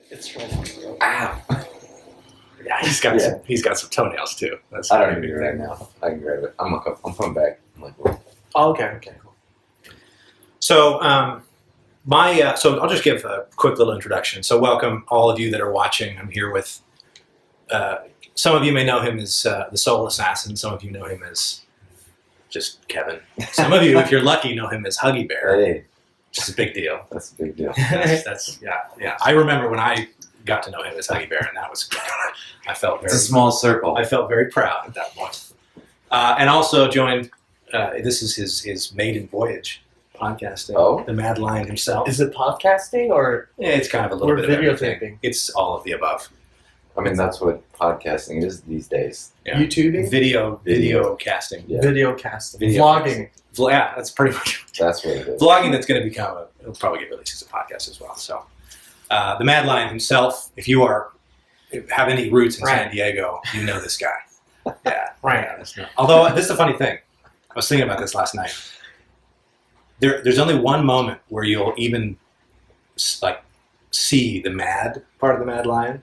It's right. Ow. Yeah, he's got some toenails too. That's I don't need it right now. I can grab it. I'm coming back. I'm like, what? Oh, okay, cool. So, so I'll just give a quick little introduction. So, welcome all of you that are watching. I'm here with. Some of you may know him as the Soul Assassin. Some of you know him as just Kevin. Some of you, if you're lucky, know him as Huggy Bear. Hey, Which is a big deal. that's a big deal. That's yeah. I remember when I got to know him as Huggy Bear, and that was I felt very. It's a small circle. I felt very proud at that point. And also joined. This is his maiden voyage podcasting. Oh, the Mad Lion himself. Is it podcasting or It's kind of a little or bit of videotaping? everything. It's all of the above. I mean, that's what podcasting is these days. Yeah. YouTubing? Video casting. Yeah. Video casting. Video Vlogging. Yeah, that's pretty much That's what it is. vlogging. That's going to become it'll probably get released as a podcast as well. So, the Mad Lion himself. If you have any roots in San Diego, you know this guy. Yeah, Right. Yeah, that's not, although this is the funny thing. I was thinking about this last night. There's only one moment where you'll even like see the mad part of the Mad Lion.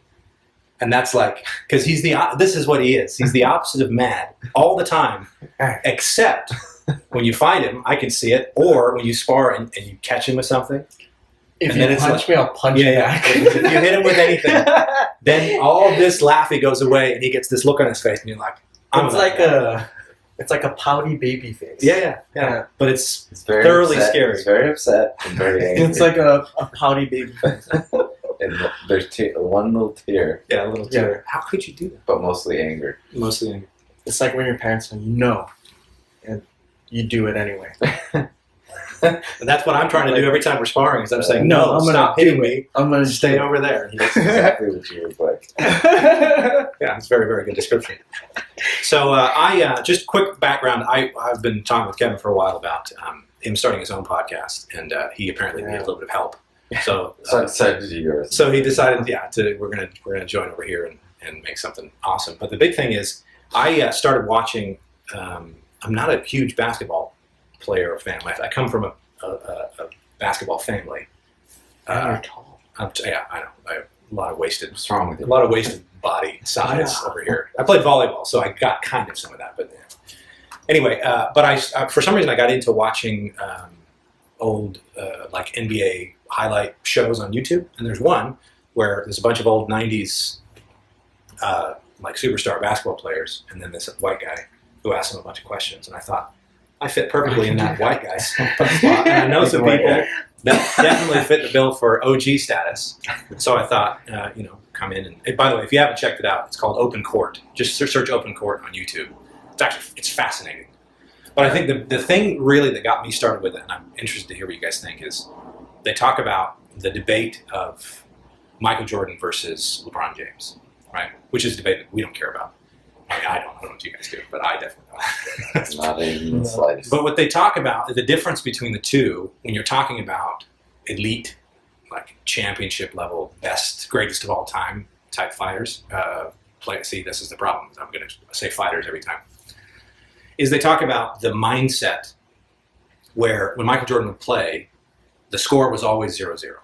And that's like, because this is what he is. He's the opposite of mad all the time, except when you find him, I can see it, or when you spar and you catch him with something. If And you then it's punch like- me, I'll punch you back. If you hit him with anything, then all this laughing goes away, and he gets this look on his face, and you're like, It's like a pouty baby face. Yeah. But it's very thoroughly upset. scary. It's very upset and very angry. It's like a pouty baby face. And there's one little tear, a little tear. How could you do that? but mostly anger. Mostly anger. It's like when your parents tell you no, and you do it anyway. And that's what I'm trying to do every time we're sparring. Is I'm saying, No, no, I'm gonna stop do hitting me. I'm gonna Stay over there. That's exactly what you look like. Yeah, it's a very, very good description. So just quick background. I've been talking with Kevin for a while about him starting his own podcast, and he apparently needed a little bit of help. So So he decided, we're gonna join over here and make something awesome. But the big thing is, I started watching. I'm not a huge basketball player or fan. I come from a basketball family. You're tall. I know. I have a lot of wasted. What's wrong with A you? lot of wasted body size over here. I played volleyball, so I got kind of some of that. But anyway, but I for some reason I got into watching old like NBA highlight shows on YouTube, and there's one where there's a bunch of old '90s like superstar basketball players, and then this white guy who asked them a bunch of questions, and I thought I fit perfectly in that white guy's spot, and I know some people that definitely fit the bill for OG status. So I thought, come in and by the way, if you haven't checked it out, it's called Open Court. Just search Open Court on YouTube. It's fascinating. But I think the thing really that got me started with it, and I'm interested to hear what you guys think, is they talk about the debate of Michael Jordan versus LeBron James, right? Which is a debate that we don't care about. I mean, I don't know what you guys do, but I definitely don't. Not even the slightest. But what they talk about, the difference between the two, when you're talking about elite, like championship level, best, greatest of all time type fighters, see, this is the problem. I'm going to say fighters every time. Is they talk about the mindset where when Michael Jordan would play, the score was always 0-0.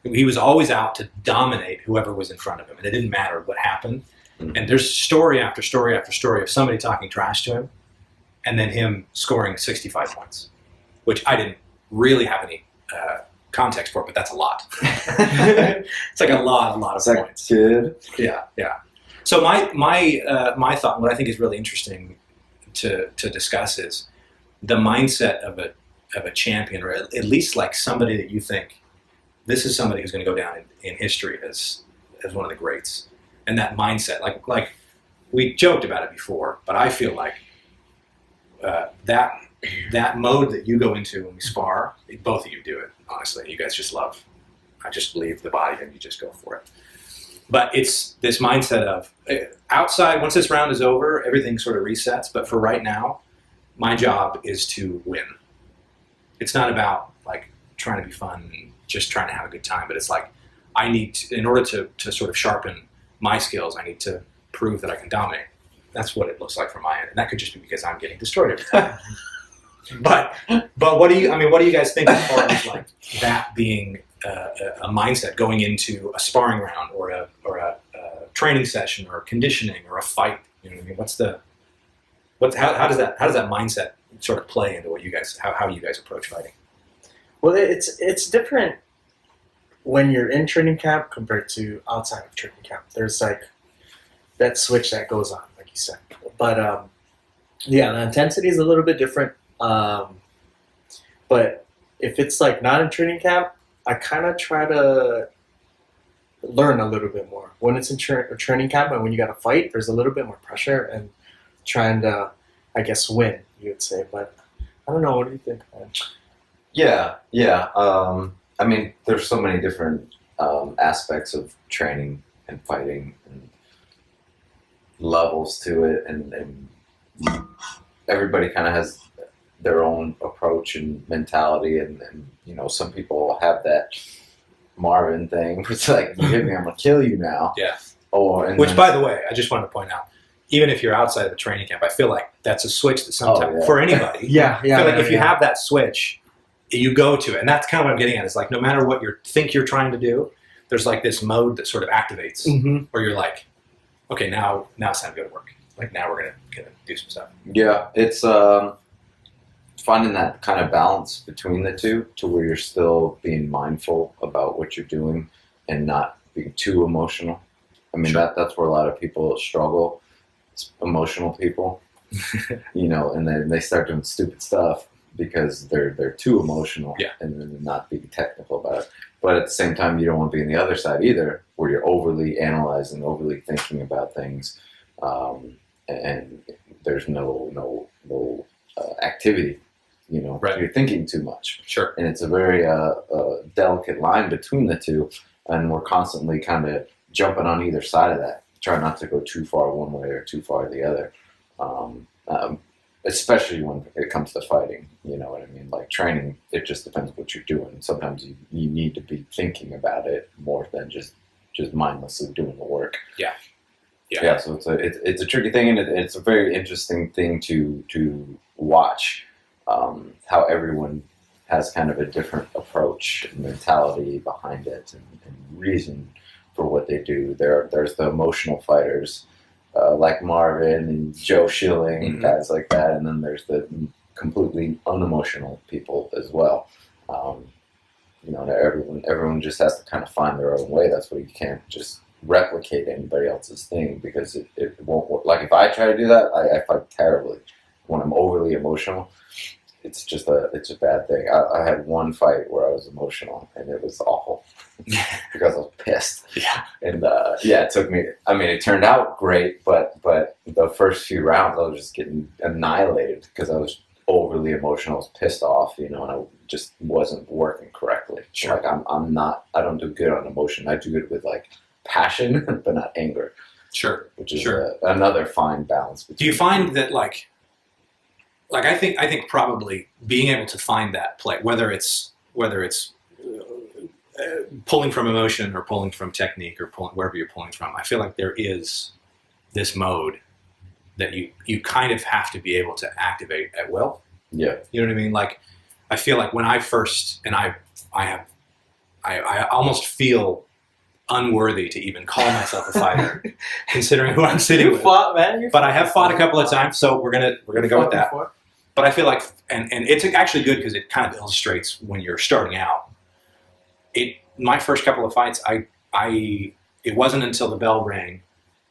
He was always out to dominate whoever was in front of him, and it didn't matter what happened. Mm-hmm. And there's story after story after story of somebody talking trash to him, and then him scoring 65 points, which I didn't really have any context for, but that's a lot. It's like a lot of points. Good. Yeah. So my thought, what I think is really interesting to discuss is the mindset of a champion, or at least like somebody that you think this is somebody who's going to go down in history as one of the greats, and that mindset. Like we joked about it before, but I feel like that mode that you go into when we spar, both of you do it. Honestly, you guys just love. I just leave the body and you just go for it. But it's this mindset of outside, once this round is over, everything sort of resets. But for right now, my job is to win. It's not about like trying to be fun and just trying to have a good time, but it's like I need to, in order to sort of sharpen my skills, I need to prove that I can dominate. That's what it looks like from my end. And that could just be because I'm getting destroyed every time. But what do you guys think as far as like that being a mindset going into a sparring round or a training session or conditioning or a fight? You know what I mean? How does that mindset sort of play into what you guys how you guys approach fighting? Well, it's different when you're in training camp compared to outside of training camp. There's like that switch that goes on, like you said. But yeah, the intensity is a little bit different. But if it's like not in training camp, I kind of try to learn a little bit more. When it's in training camp and when you got to fight, there's a little bit more pressure and trying to, I guess, win, you would say. But I don't know. What do you think, man? Yeah. I mean, there's so many different aspects of training and fighting and levels to it, and everybody kind of has their own approach and mentality, and you know, some people have that Marvin thing where it's like, you hit me, I'm gonna kill you now. Yeah. Which, by the way, I just wanted to point out, even if you're outside of the training camp, I feel like that's a switch that sometimes for anybody. Yeah. I feel like if you have that switch, you go to it, and that's kind of what I'm getting at. Is like no matter what you think you're trying to do, there's like this mode that sort of activates, where you're like, okay, now it's time to go to work. Like now we're gonna do some stuff. Yeah, it's finding that kind of balance between the two, to where you're still being mindful about what you're doing and not being too emotional. I mean, that's where a lot of people struggle. It's emotional people, you know, and then they start doing stupid stuff because they're too emotional, and then not being technical about it. But at the same time, you don't want to be on the other side either, where you're overly analyzing, overly thinking about things, and there's no activity. You know, you're thinking too much. Sure. And it's a very delicate line between the two, and we're constantly kind of jumping on either side of that. Try not to go too far one way or too far the other. Especially when it comes to fighting, you know what I mean? Like training, it just depends what you're doing. Sometimes you need to be thinking about it more than just mindlessly doing the work. Yeah. So it's a tricky thing, and it's a very interesting thing to watch. How everyone has kind of a different approach and mentality behind it, and reason for what they do. There's the emotional fighters, like Marvin and Joe Schilling and guys like that, and then there's the completely unemotional people as well. You know, everyone just has to kind of find their own way. That's why you can't just replicate anybody else's thing, because it won't work. Like if I try to do that, I fight terribly. When I'm overly emotional, it's a bad thing. I had one fight where I was emotional, and it was awful because I was pissed. Yeah. And it took me. I mean, it turned out great, but the first few rounds, I was just getting annihilated because I was overly emotional. I was pissed off, you know, and I just wasn't working correctly. Sure. Like I'm not. I don't do good on emotion. I do good with like passion, but not anger. Sure. Which is another fine balance. Do you find that like I think probably being able to find that play, whether it's pulling from emotion or pulling from technique or wherever you're pulling from, I feel like there is this mode that you kind of have to be able to activate at will. Yeah. You know what I mean? Like I feel like when I first, and I almost feel unworthy to even call myself a fighter, considering who I'm sitting with. Fought, man. But I have fought a couple of times, so we're gonna go with that. Before? But I feel like, and it's actually good because it kind of illustrates when you're starting out. My first couple of fights, it wasn't until the bell rang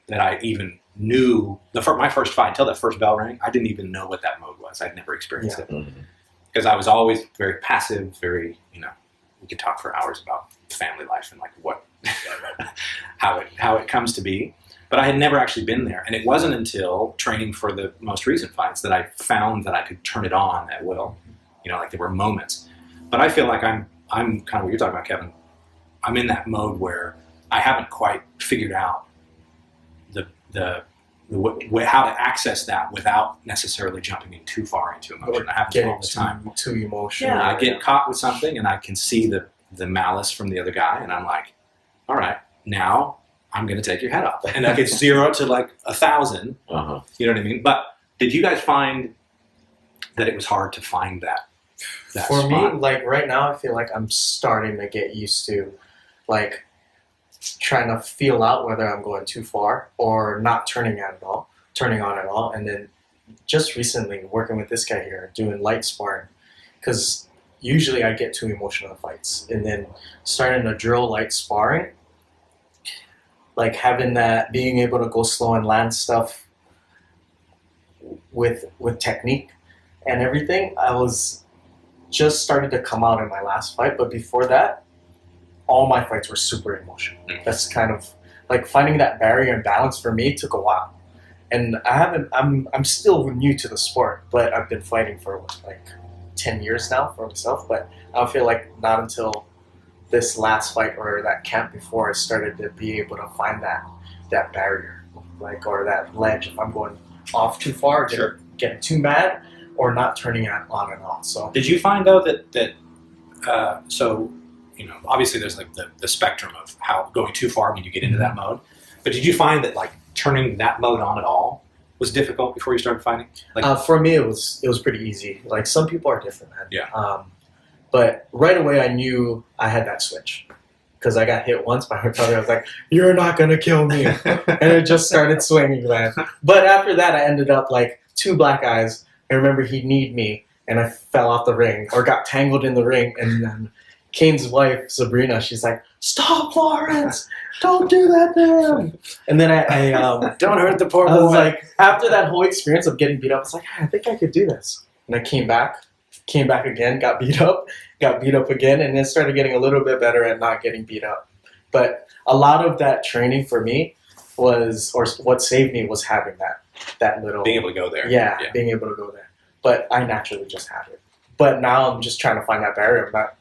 that I even knew my first fight. Until that first bell rang, I didn't even know what that mode was. I'd never experienced it because I was always very passive, very, you know, we could talk for hours about family life and like what how it comes to be. But I had never actually been there. And it wasn't until training for the most recent fights that I found that I could turn it on at will. You know, like there were moments. But I feel like I'm kind of what you're talking about, Kevin. I'm in that mode where I haven't quite figured out how to access that without necessarily jumping in too far into emotion. I happen all the time. Too emotional. Yeah, I get caught with something and I can see the malice from the other guy, and I'm like, all right, now I'm going to take your head off. And I get 0 to like 1,000. You know what I mean? But did you guys find that it was hard to find that For spot? me, like right now, I feel like I'm starting to get used to, like, trying to feel out whether I'm going too far or not turning on at all. And then just recently working with this guy here, doing light sparring, because usually I get too emotional in fights. And then starting to drill light sparring, like having that, being able to go slow and land stuff with technique and everything, I was just started to come out in my last fight. But before that, all my fights were super emotional. That's kind of like finding that barrier and balance for me took a while. And I'm still new to the sport, but I've been fighting for like 10 years now for myself. But I feel like not until this last fight or that camp before I started to be able to find that barrier, like, or that ledge if I'm going off too far, getting too mad, or not turning on and off. So Did you find though that so, you know, obviously there's like the spectrum of how going too far when you get into that mode, but did you find that like turning that mode on at all was difficult before you started fighting? Like, for me, it was pretty easy. Like some people are different, man. Yeah. But right away, I knew I had that switch because I got hit once by her brother. I was like, "You're not gonna kill me," and it just started swinging, man. But after that, I ended up like 2 black eyes. I remember he kneed me, and I fell off the ring or got tangled in the ring, and then Kane's wife, Sabrina, she's like, "Stop, Lawrence! Don't do that to him!" And then I don't hurt the poor boy. I was like, after that whole experience of getting beat up, I was like, "I think I could do this." And I came back again, got beat up again, and then started getting a little bit better at not getting beat up. But a lot of that training for me was, or what saved me was having that little... being able to go there. Yeah, being able to go there. But I naturally just have it. But now I'm just trying to find that barrier. I'm not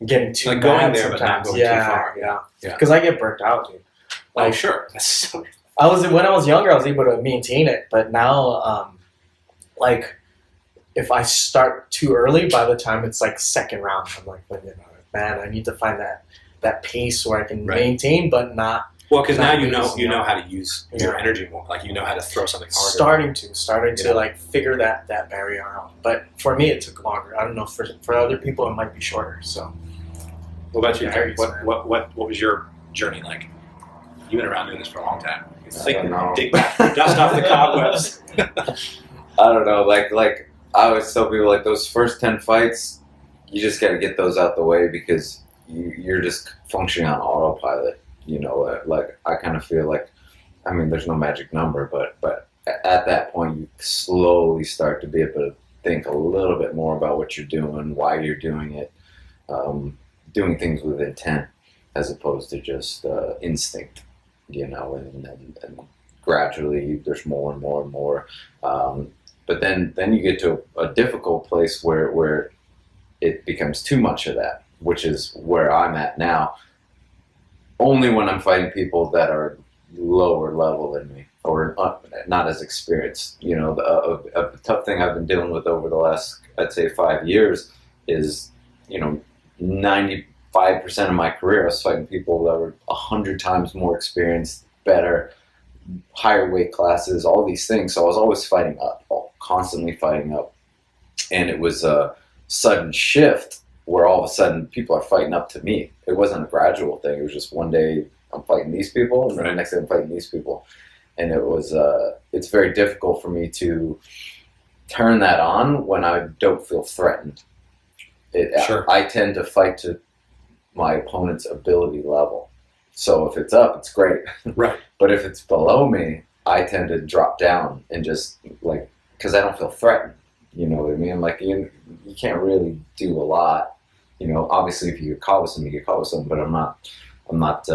getting too like mad going there, sometimes. but not going yeah, too far. Yeah, because I get burnt out, dude. Oh, sure. That's so... When I was younger, I was able to maintain it, but now, like, if I start too early, by the time it's like second round, I'm like, man, I need to find that pace where I can maintain, but not. Well, because now you know how to use your energy more. Like you know how to throw something harder. Starting to like figure that barrier out. But for me, it took longer. I don't know, for other people, it might be shorter. So. What about you, Terry? What was your journey like? You've been around doing this for a long time. Dig back, dust off the cobwebs. I don't know. Like I always tell people, like those first 10 fights, you just got to get those out the way because you're just functioning on autopilot. You know, like I kind of feel like, I mean, there's no magic number, but at that point, you slowly start to be able to think a little bit more about what you're doing, why you're doing it, doing things with intent as opposed to just instinct. You know, and gradually there's more and more and more. But then you get to a difficult place where it becomes too much of that, which is where I'm at now. Only when I'm fighting people that are lower level than me or not as experienced. You know, a tough thing I've been dealing with over the last, I'd say, 5 years is, you know, 95% of my career I was fighting people that were 100 times more experienced, better, higher weight classes, all these things. So I was always fighting up, constantly fighting up. And it was a sudden shift where all of a sudden people are fighting up to me. It wasn't a gradual thing. It was just one day I'm fighting these people, and then the next day I'm fighting these people. And it was, it's very difficult for me to turn that on when I don't feel threatened. Sure. I tend to fight to my opponent's ability level. So if it's up, it's great. Right. But if it's below me, I tend to drop down and just like, because I don't feel threatened. You know what I mean? Like you can't really do a lot. You know, obviously if you get caught with something, you get caught with something. But I'm not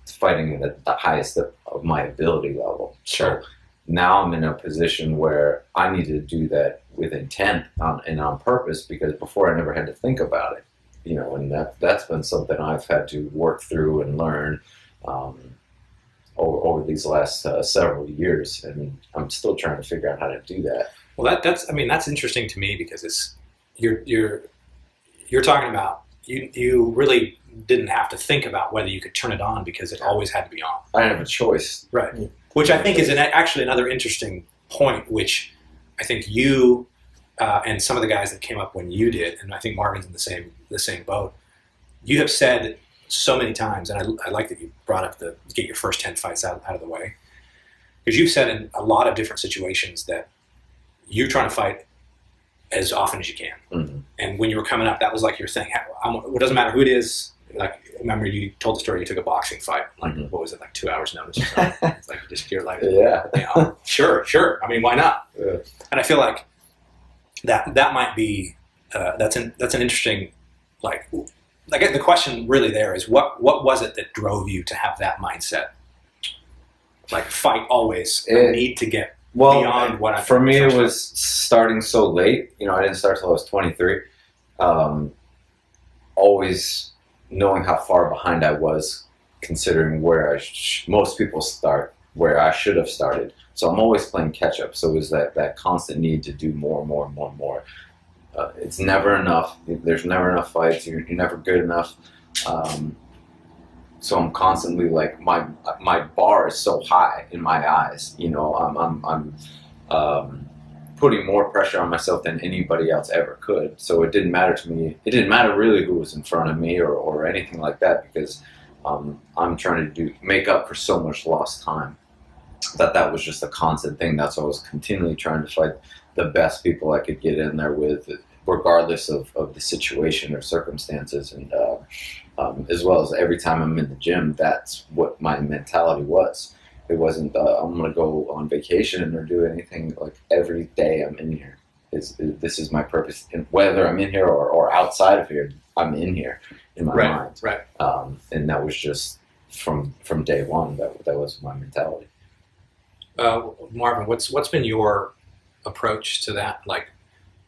fighting at the highest of my ability level. Sure. So now I'm in a position where I need to do that with intent and on purpose, because before I never had to think about it. You know, and that's been something I've had to work through and learn over these last several years, and I'm still trying to figure out how to do that. Well, that's interesting to me because it's you're talking about you really didn't have to think about whether you could turn it on because it always had to be on. I have a choice, right? Which I think is actually another interesting point, which I think you and some of the guys that came up when you did, and I think Marvin's in the same boat. You have said so many times, and I like that you brought up the get your first 10 fights out of the way, because you've said in a lot of different situations that you're trying to fight as often as you can. Mm-hmm. And when you were coming up, that was like your thing. It doesn't matter who it is. Like, remember you told the story, you took a boxing fight, like, mm-hmm. what was it, like 2 hours notice or something? It's like, just you're like, yeah, sure. I mean, why not? Yeah. And I feel like that might be, that's an interesting, like the question really there is what was it that drove you to have that mindset? Like, fight always, need to get beyond what I. For me, it was starting so late. You know, I didn't start till I was 23. Always knowing how far behind I was, considering where most people start, where I should have started. So I'm always playing catch up. So it was that constant need to do more and more and more and more. It's never enough. There's never enough fights. You're never good enough. So I'm constantly like, my bar is so high in my eyes. You know, I'm putting more pressure on myself than anybody else ever could. So it didn't matter to me. It didn't matter really who was in front of me or anything like that, because I'm trying to make up for so much lost time. That was just a constant thing. That's why I was continually trying to fight the best people I could get in there with, regardless of the situation or circumstances. And as well as every time I'm in the gym, that's what my mentality was. It wasn't I'm going to go on vacation or do anything. Like, every day I'm in here. This is my purpose. And whether I'm in here or outside of here, I'm in here in my mind. Right. And that was just from day one. That was my mentality. Marvin, what's been your approach to that? Like,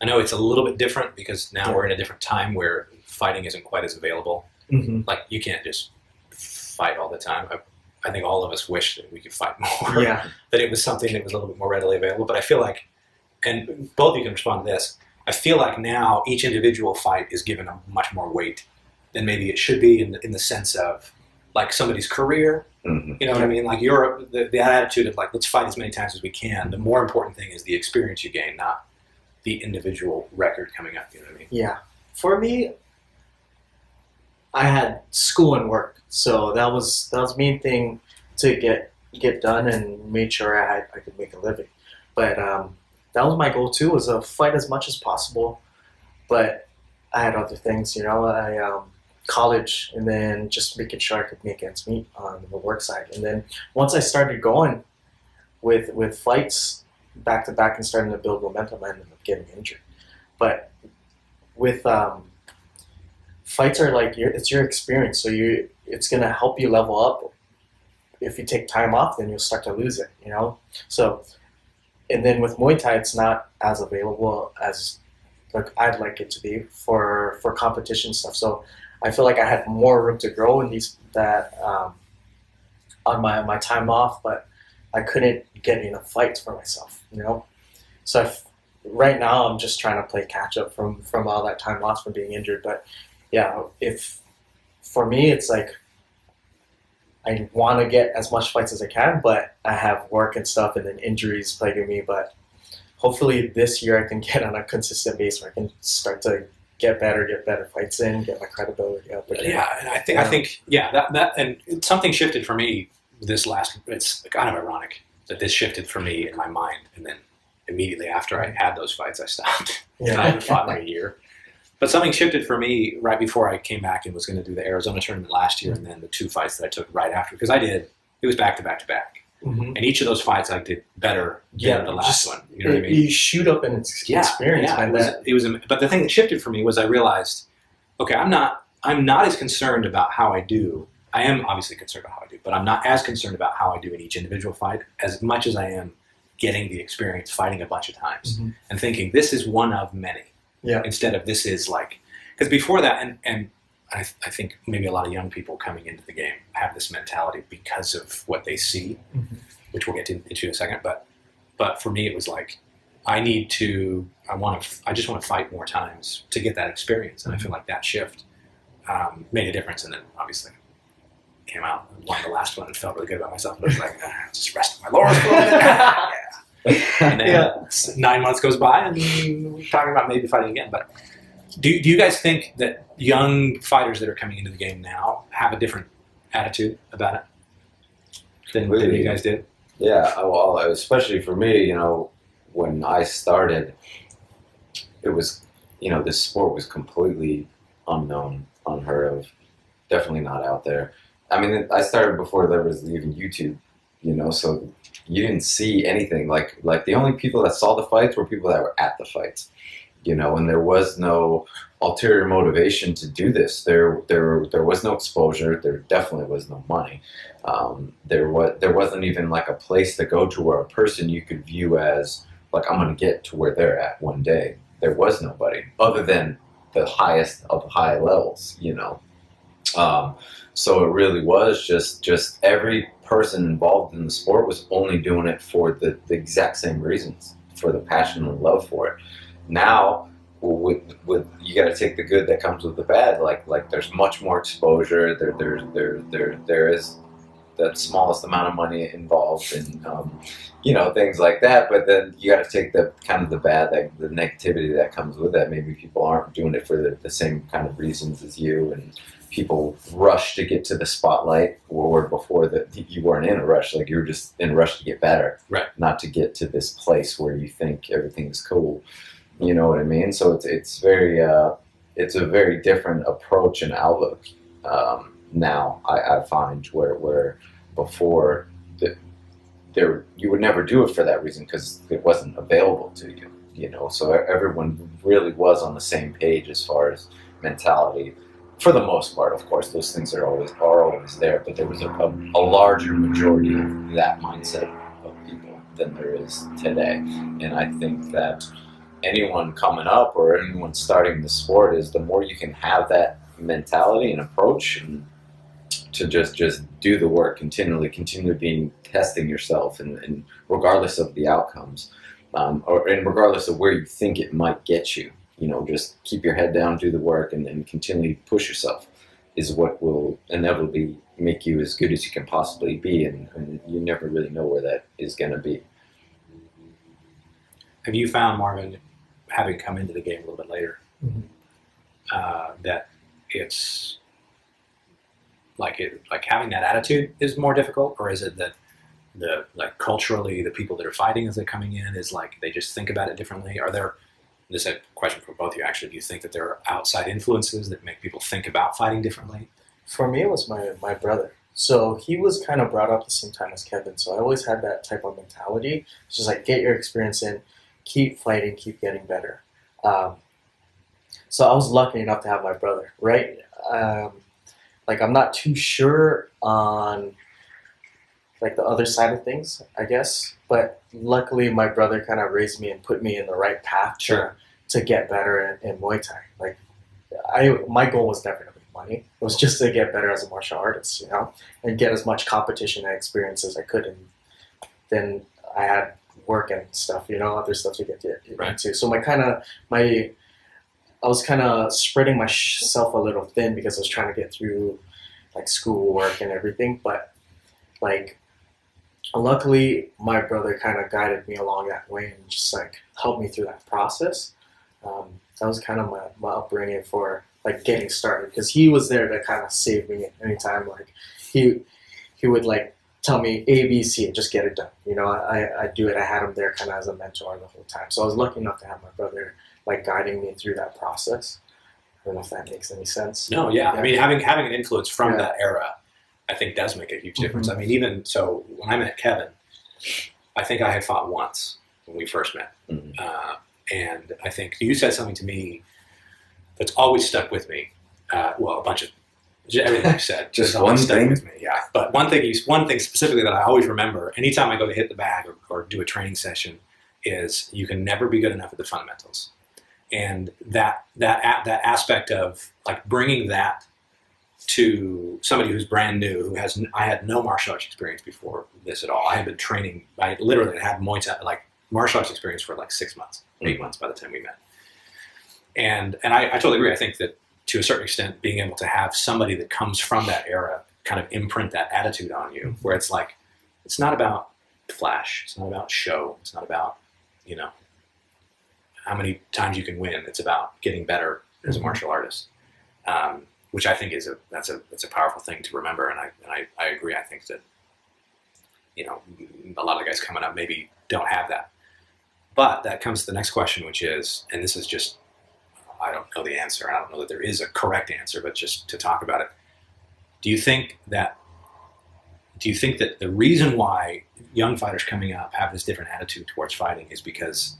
I know it's a little bit different because now we're in a different time where fighting isn't quite as available. Mm-hmm. Like, you can't just fight all the time. I think all of us wish that we could fight more. Yeah. That it was something that was a little bit more readily available. But I feel like, and both of you can respond to this, I feel like now each individual fight is given a much more weight than maybe it should be in the sense of, like, somebody's career. Mm-hmm. You know what I mean? Like, the attitude of, like, let's fight as many times as we can. The more important thing is the experience you gain, not the individual record coming up. You know what I mean? Yeah. For me, I had school and work, so that was the main thing to get done and made sure I could make a living. But that was my goal too, was to fight as much as possible. But I had other things, you know. College, and then just making sure I could make ends meet on the work side. And then once I started going with fights back to back and starting to build momentum, I ended up getting injured. But with fights are like it's your experience, so it's gonna help you level up. If you take time off, then you'll start to lose it, you know. So, and then with Muay Thai, it's not as available as like I'd like it to be for competition stuff. So I feel like I had more room to grow in on my time off, but I couldn't get enough fights for myself, you know. So right now I'm just trying to play catch up from all that time lost from being injured. But yeah, if for me it's like I want to get as much fights as I can, but I have work and stuff, and then injuries plaguing me. But hopefully this year I can get on a consistent base where I can start to get better fights in, get my credibility up. Yeah, and I think that and something shifted for me this last. It's kind of ironic that this shifted for me in my mind, and then immediately after I had those fights, I stopped. Yeah, and I haven't fought in like a year. But something shifted for me right before I came back and was going to do the Arizona tournament last year, and then the 2 fights that I took right after, because it was back to back to back. Mm-hmm. And each of those fights I did better than the last one. You know what I mean? You shoot up in experience. But the thing that shifted for me was I realized, okay, I'm not as concerned about how I do. I am obviously concerned about how I do, but I'm not as concerned about how I do in each individual fight as much as I am getting the experience fighting a bunch of times and thinking this is one of many. Yeah. Instead of this is like, because before that, and I think maybe a lot of young people coming into the game have this mentality because of what they see, which we'll get into in a second. But for me, it was like, I just want to fight more times to get that experience. And I feel like that shift made a difference. And then obviously came out and won the last one and felt really good about myself. But I was like, just rest my laurels for a minute. Yeah. And then 9 months goes by, and we're talking about maybe fighting again. But do you guys think that young fighters that are coming into the game now have a different attitude about it than you guys did? Yeah, well, especially for me, you know, when I started, it was, you know, this sport was completely unknown, unheard of, definitely not out there. I mean, I started before there was even YouTube, you know, so you didn't see anything. Like the only people that saw the fights were people that were at the fights, you know, and there was no ulterior motivation to do this. There was no exposure. There definitely was no money. There wasn't even like a place to go to where a person you could view as like, I'm going to get to where they're at one day. There was nobody other than the highest of high levels, you know. So it really was just every person involved in the sport was only doing it for the exact same reasons, for the passion and love for it. Now, with you got to take the good that comes with the bad. Like there's much more exposure. There is the smallest amount of money involved in you know, things like that. But then you got to take the kind of the bad, the negativity that comes with that. Maybe people aren't doing it for the same kind of reasons as you, and people rush to get to the spotlight, or before that you weren't in a rush. Like you were just in a rush to get better, right? Not to get to this place where you think everything's cool. You know what I mean? So it's a very different approach and outlook now. I find where before you would never do it for that reason because it wasn't available to you. You know, so everyone really was on the same page as far as mentality. For the most part, of course, those things are always there, but there was a larger majority of that mindset of people than there is today. And I think that anyone coming up or anyone starting the sport is the more you can have that mentality and approach, and to just do the work continually being testing yourself, and regardless of the outcomes, and regardless of where you think it might get you. You know, just keep your head down, do the work, and continually push yourself is what will inevitably make you as good as you can possibly be, and you never really know where that is going to be. Have you found, Marvin, having come into the game a little bit later, that it's like having that attitude is more difficult, or is it that culturally the people that are fighting as they're coming in is like they just think about it differently? Are there This is a question for both of you, actually. Do you think that there are outside influences that make people think about fighting differently? For me, it was my brother. So he was kind of brought up the same time as Kevin. So I always had that type of mentality. It's just like, get your experience in, keep fighting, keep getting better. So I was lucky enough to have my brother, right? I'm not too sure on like the other side of things, I guess. But luckily, my brother kind of raised me and put me in the right path to get better in Muay Thai. Like, my goal was definitely money. It was just to get better as a martial artist, you know, and get as much competition and experience as I could. And then I had work and stuff, you know, other stuff to get into. So I was kind of spreading myself a little thin because I was trying to get through like schoolwork and everything. But like, luckily, my brother kind of guided me along that way and just like helped me through that process. That was kind of my upbringing for like getting started, because he was there to kind of save me anytime. Like he would like tell me A, B, C, and just get it done. You know, I do it. I had him there kind of as a mentor the whole time. So I was lucky enough to have my brother like guiding me through that process. I don't know if that makes any sense. No, yeah. I mean, having an influence from that era, I think does make a huge difference. I mean, even so, when I met Kevin, I think I had fought once when we first met. And I think you said something to me that's always stuck with me. Well, a bunch of everything you said. Just one thing? With me, yeah. But one thing specifically that I always remember, anytime I go to hit the bag or do a training session, is you can never be good enough at the fundamentals. And that aspect of like bringing that to somebody who's brand new, I had no martial arts experience before this at all. I had been training. I literally had Muay Thai, like martial arts experience for like 6 months, 8 months by the time we met. And I totally agree. I think that to a certain extent, being able to have somebody that comes from that era kind of imprint that attitude on you, where it's like, it's not about flash. It's not about show. It's not about, how many times you can win. It's about getting better as a martial artist, which I think that's a powerful thing to remember. And I agree. I think that, a lot of the guys coming up maybe don't have that. But that comes to the next question, which is, and this is just, I don't know the answer. I don't know that there is a correct answer, but just to talk about it. Do you think that the reason why young fighters coming up have this different attitude towards fighting is because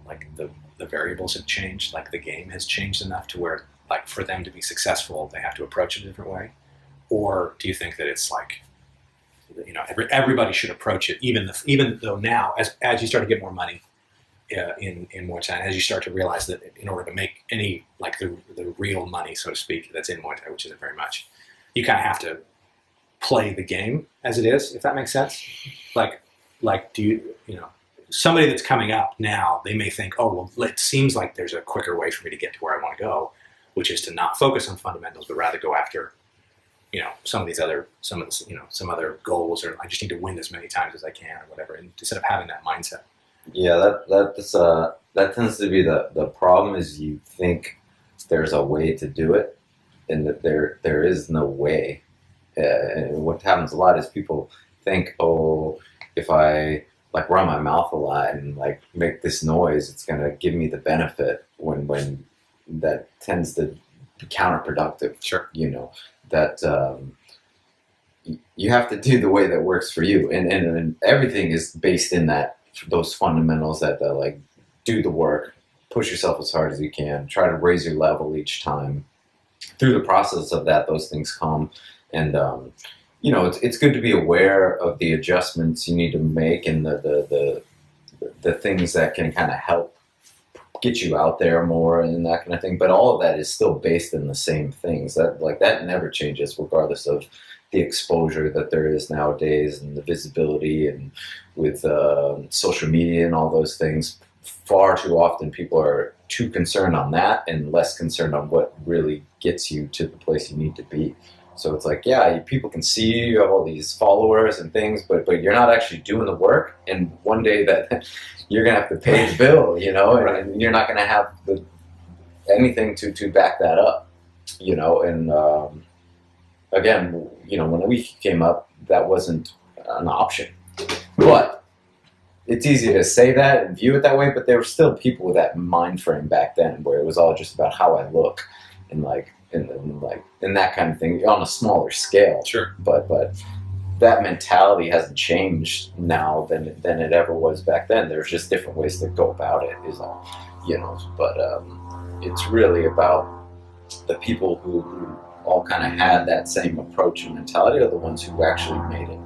like the variables have changed, like the game has changed enough to where like for them to be successful, they have to approach it a different way? Or do you think that it's like, everybody should approach it, even though now, as you start to get more money in Muay Thai, as you start to realize that in order to make any, like the real money, so to speak, that's in Muay Thai, which isn't very much, you kind of have to play the game as it is, if that makes sense. Like do you, somebody that's coming up now, they may think, oh, well, it seems like there's a quicker way for me to get to where I want to go, which is to not focus on fundamentals, but rather go after, some other goals, or I just need to win as many times as I can, or whatever, and instead of having that mindset. Yeah, that tends to be the problem, is you think there's a way to do it, and that there is no way. And what happens a lot is people think, oh, if I like run my mouth a lot and like make this noise, it's gonna give me the benefit, when that tends to be counterproductive. Sure. That you have to do the way that works for you, and everything is based in those fundamentals that like do the work, push yourself as hard as you can, try to raise your level each time. Through the process of that, those things come, and it's good to be aware of the adjustments you need to make, and the things that can kind of help get you out there more and that kind of thing. But all of that is still based in the same things. That never changes, regardless of the exposure that there is nowadays, and the visibility, and with social media and all those things. Far too often people are too concerned on that and less concerned on what really gets you to the place you need to be. So it's like, yeah, people can see you have all these followers and things, but you're not actually doing the work. And one day that you're gonna have to pay the bill, Right. and you're not gonna have anything to back that up, And again, when we came up, that wasn't an option. But it's easy to say that and view it that way. But there were still people with that mind frame back then, where it was all just about how I look, and and that kind of thing on a smaller scale. Sure. But that mentality hasn't changed now than it ever was back then. There's just different ways to go about it, is all, But it's really about the people who all kind of had that same approach and mentality are the ones who actually made it,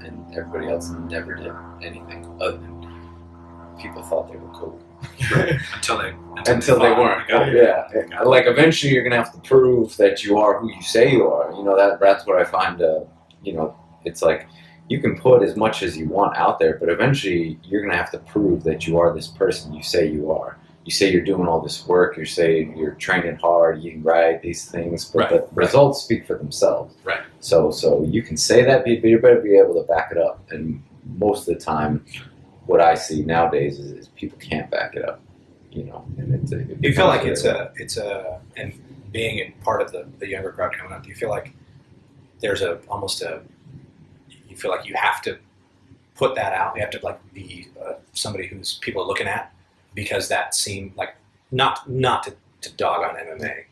and everybody else never did anything other than people thought they were cool. Right. Until they weren't. Yeah. Like eventually you're gonna have to prove that you are who you say you are. That's what I find. It's like you can put as much as you want out there, but eventually you're gonna have to prove that you are this person you say you are. You say you're doing all this work. You say you're training hard, eating right, these things, but the results speak for themselves. Right. So you can say that, but you better be able to back it up. And most of the time, what I see nowadays is people can't back it up, And you feel like it's a, and being in part of the younger crowd coming up, do you feel like there's you feel like you have to put that out? You have to like be somebody who's people are looking at, because that seemed like not to dog on MMA,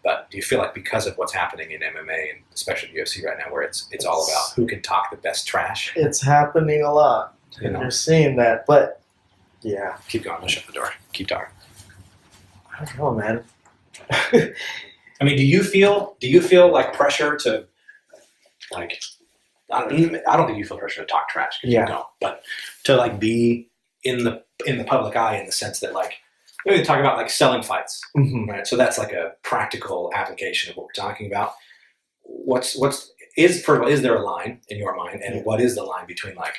but do you feel like because of what's happening in MMA and especially UFC right now, where it's all about who can talk the best trash? It's happening a lot. You're seeing that, but yeah. Keep going. I'll shut the door. Keep talking. I don't know, man. I mean, do you feel like pressure to like? I don't think you feel pressure to talk trash, because you don't. But to like be in the public eye, in the sense that like we talk about like selling fights, right? So that's like a practical application of what we're talking about. Is there a line in your mind, and what is the line between like,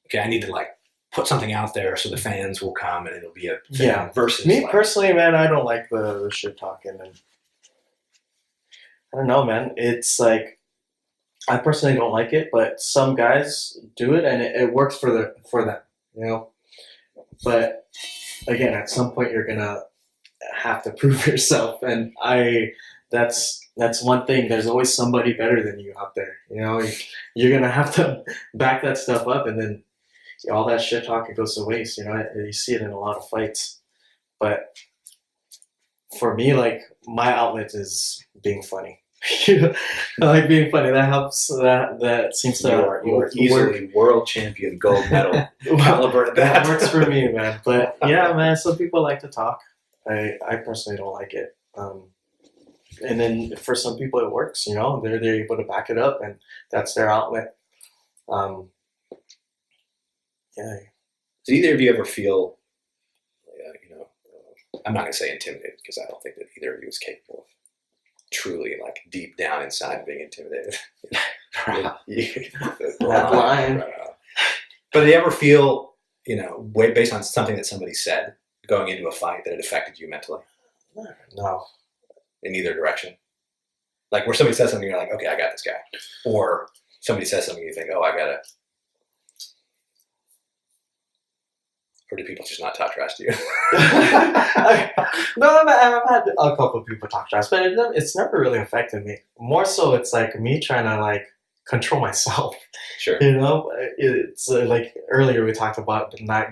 okay, I need to like put something out there so the fans will come and it'll be a thing, versus me like, personally, man, I don't like the shit talking, and I don't know, man. It's like I personally don't like it, but some guys do it, and it works for them, you know. But again, at some point, you're gonna have to prove yourself, and that's one thing. There's always somebody better than you out there. You know, you're gonna have to back that stuff up, and then all that shit talking goes to waste. You know, you see it in a lot of fights. But for me, like my outlet is being funny. I like being funny. That helps. That seems to You are easily world champion gold medal caliber at that that. works for me, man. But yeah, man, some people like to talk. I personally don't like it. And then for some people it works, you know, they're able to back it up and that's their outlet. Yeah. Did either of you ever feel, I'm not going to say intimidated because I don't think that either of you was capable of truly, like deep down inside being intimidated. That line. But did you ever feel, based on something that somebody said going into a fight that it affected you mentally? No. In either direction? Like where somebody says something, you're like, okay, I got this guy. Or somebody says something, you think, oh, I got it. Or do people just not talk trash to you? No, I've had a couple of people talk trash, but it's never really affected me. More so, it's like me trying to like control myself. Sure. You know, it's like earlier we talked about not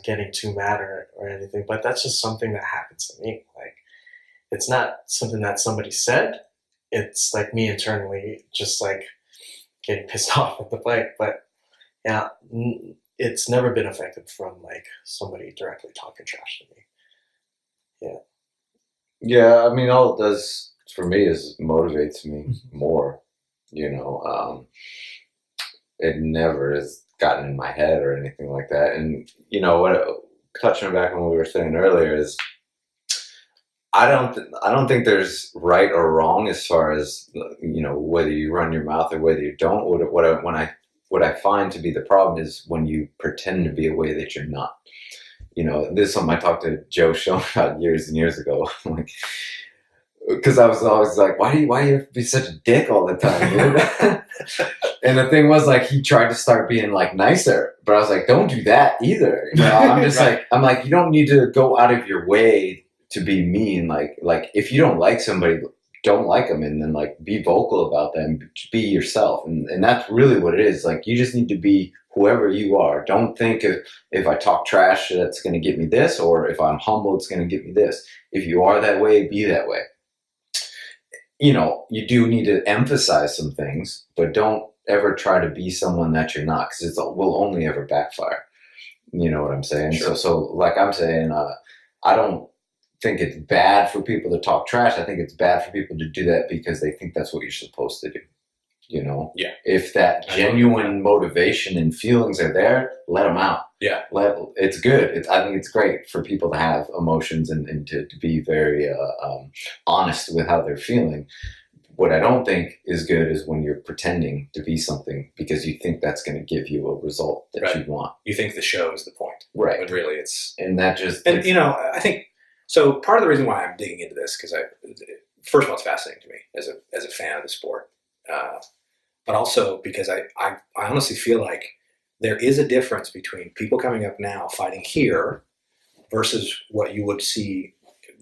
getting too mad or anything, but that's just something that happens to me. Like, it's not something that somebody said. It's like me internally just like getting pissed off at the fight. But yeah, it's never been affected from like somebody directly talking trash to me. Yeah. Yeah, I mean, all it does for me is motivates me more. It never has gotten in my head or anything like that. And touching back on what we were saying earlier is, I don't think there's right or wrong as far as whether you run your mouth or whether you don't. What I find to be the problem is when you pretend to be a way that you're not. This is something I talked to Joe Schoen about years and years ago. Because I was always like, why do you have to be such a dick all the time, dude? And the thing was, like, he tried to start being like nicer, but I was like, don't do that either. I'm just Right. I'm like, you don't need to go out of your way to be mean. Like if you don't like somebody, don't like them, and then like be vocal about them, be yourself, and that's really what it is. Like, you just need to be whoever you are. Don't think if I talk trash that's going to get me this, or if I'm humble it's going to get me this. If you are that way, be that way. You do need to emphasize some things, but don't ever try to be someone that you're not, because it will only ever backfire. You know what I'm saying? Sure. So like I'm saying, I don't think it's bad for people to talk trash. I think it's bad for people to do that because they think that's what you're supposed to do. Yeah. If that genuine motivation and feelings are there, let them out. Yeah. It's good. I think it's great for people to have emotions and to be very honest with how they're feeling. What I don't think is good is when you're pretending to be something because you think that's going to give you a result that Right. you want. You think the show is the point. Right. But really it's... And that just... And, I think... So part of the reason why I'm digging into this, because first of all, it's fascinating to me as a fan of the sport. But also because I honestly feel like there is a difference between people coming up now fighting here versus what you would see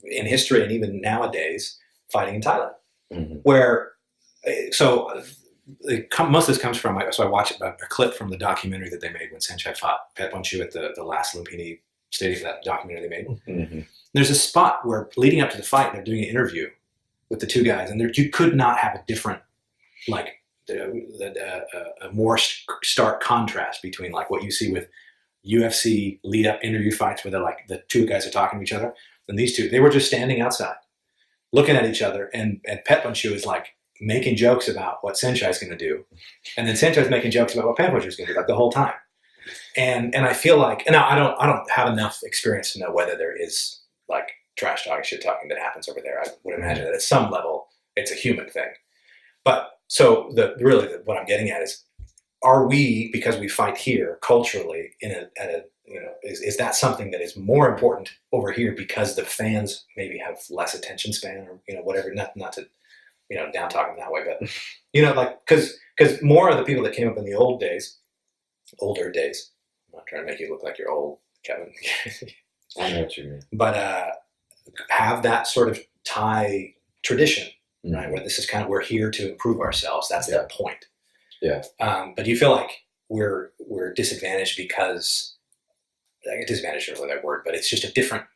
in history and even nowadays fighting in Thailand. Mm-hmm. Where, most of this comes from, so I watched a clip from the documentary that they made when Saenchai fought Pet Bunchu at the last Lumpini Stadium, that documentary they made. Mm-hmm. There's a spot where leading up to the fight, they're doing an interview with the two guys, and you could not have a different, like, a more stark contrast between like what you see with UFC lead up interview fights where they're like the two guys are talking to each other, and these two, they were just standing outside looking at each other, and Pet Bunchu is like making jokes about what Saenchai is going to do, and then Saenchai is making jokes about what Pet Bunchu is going to do, like the whole time. And I feel like, and now I don't have enough experience to know whether there is like trash talking, shit talking that happens over there. I would imagine that at some level it's a human thing. But so what I'm getting at is, are we, because we fight here culturally is that something that is more important over here because the fans maybe have less attention span or whatever? Not to down talking that way, but like because more of the people that came up in the older days. I'm not trying to make you look like you're old, Kevin. I know what you mean. But have that sort of Thai tradition, right? Where this is kind of, we're here to improve ourselves. That's their point. Yeah. But do you feel like we're disadvantaged because, disadvantaged isn't really that word, but it's a different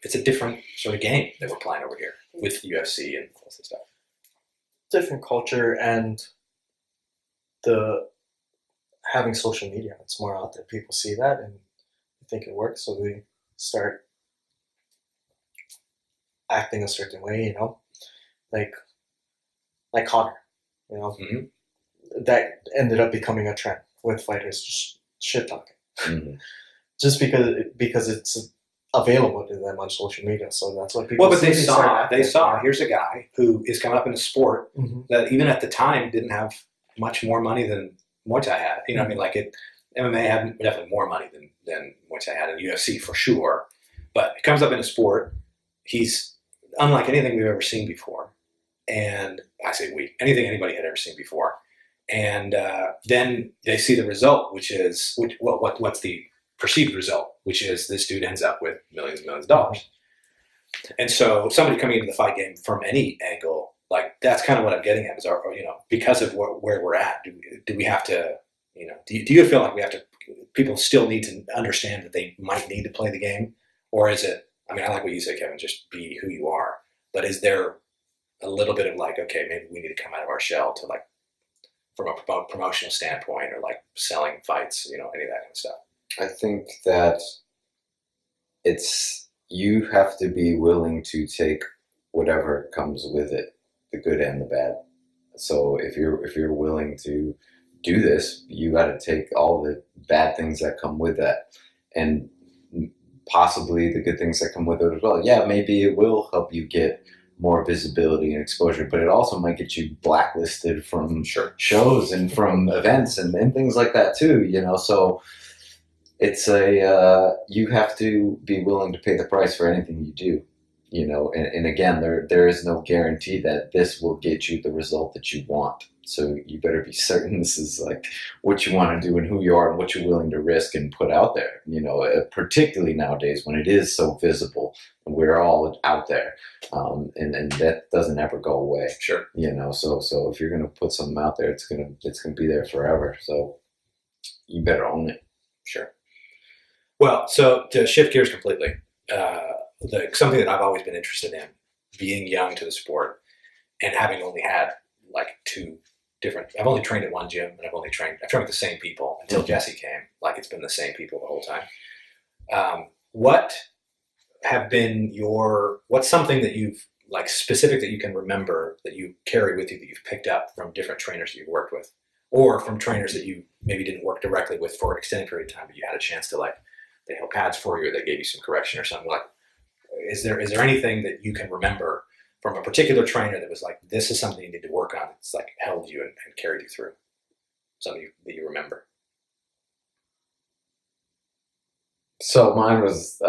sort of game that we're playing over here with UFC and all this stuff. Different culture and the having social media. It's more out there. People see that and think it works, so they start acting a certain way, like Connor, that ended up becoming a trend with fighters just shit talking, just because it's available to them on social media. So that's what people. Well, but they saw. Here's a guy who is coming up in a sport that even at the time didn't have much more money than Muay Thai had. I mean, like MMA had definitely more money than Muay Thai had in UFC for sure. But he comes up in a sport. He's unlike anything we've ever seen before. And I say anything anybody had ever seen before. And then they see the result, what's the perceived result, which is this dude ends up with millions and millions of dollars. And so somebody coming into the fight game from any angle, like that's kind of what I'm getting at is, because of where we're at, do we have to, do you feel like we have to, people still need to understand that they might need to play the game? Or is it, I mean, I like what you say, Kevin, just be who you are. But is there a little bit of like, okay, maybe we need to come out of our shell to like, from a promotional standpoint or like selling fights, any of that kind of stuff? I think that you have to be willing to take whatever comes with it, the good and the bad. So if you're willing to do this, you got to take all the bad things that come with that, and possibly the good things that come with it as well. Yeah, maybe it will help you get more visibility and exposure, but it also might get you blacklisted from shows and from events and things like that too. So it's you have to be willing to pay the price for anything you do. And again, there is no guarantee that this will get you the result that you want. So you better be certain this is like what you want to do and who you are and what you're willing to risk and put out there, particularly nowadays when it is so visible and we're all out there. And that doesn't ever go away. Sure. So if you're going to put something out there, it's going to be there forever. So you better own it. Sure. Well, so to shift gears completely, something that I've always been interested in, being young to the sport and having only had like I've only trained at one gym and I've trained with the same people until Jesse came. Like it's been the same people the whole time. What's something that you've like specific that you can remember that you carry with you that you've picked up from different trainers that you've worked with, or from trainers that you maybe didn't work directly with for an extended period of time, but you had a chance to like, they held pads for you or they gave you some correction or something? Like, is there anything that you can remember from a particular trainer that was like, this is something you need to work on? It's like held you and carried you through something that you remember. So mine was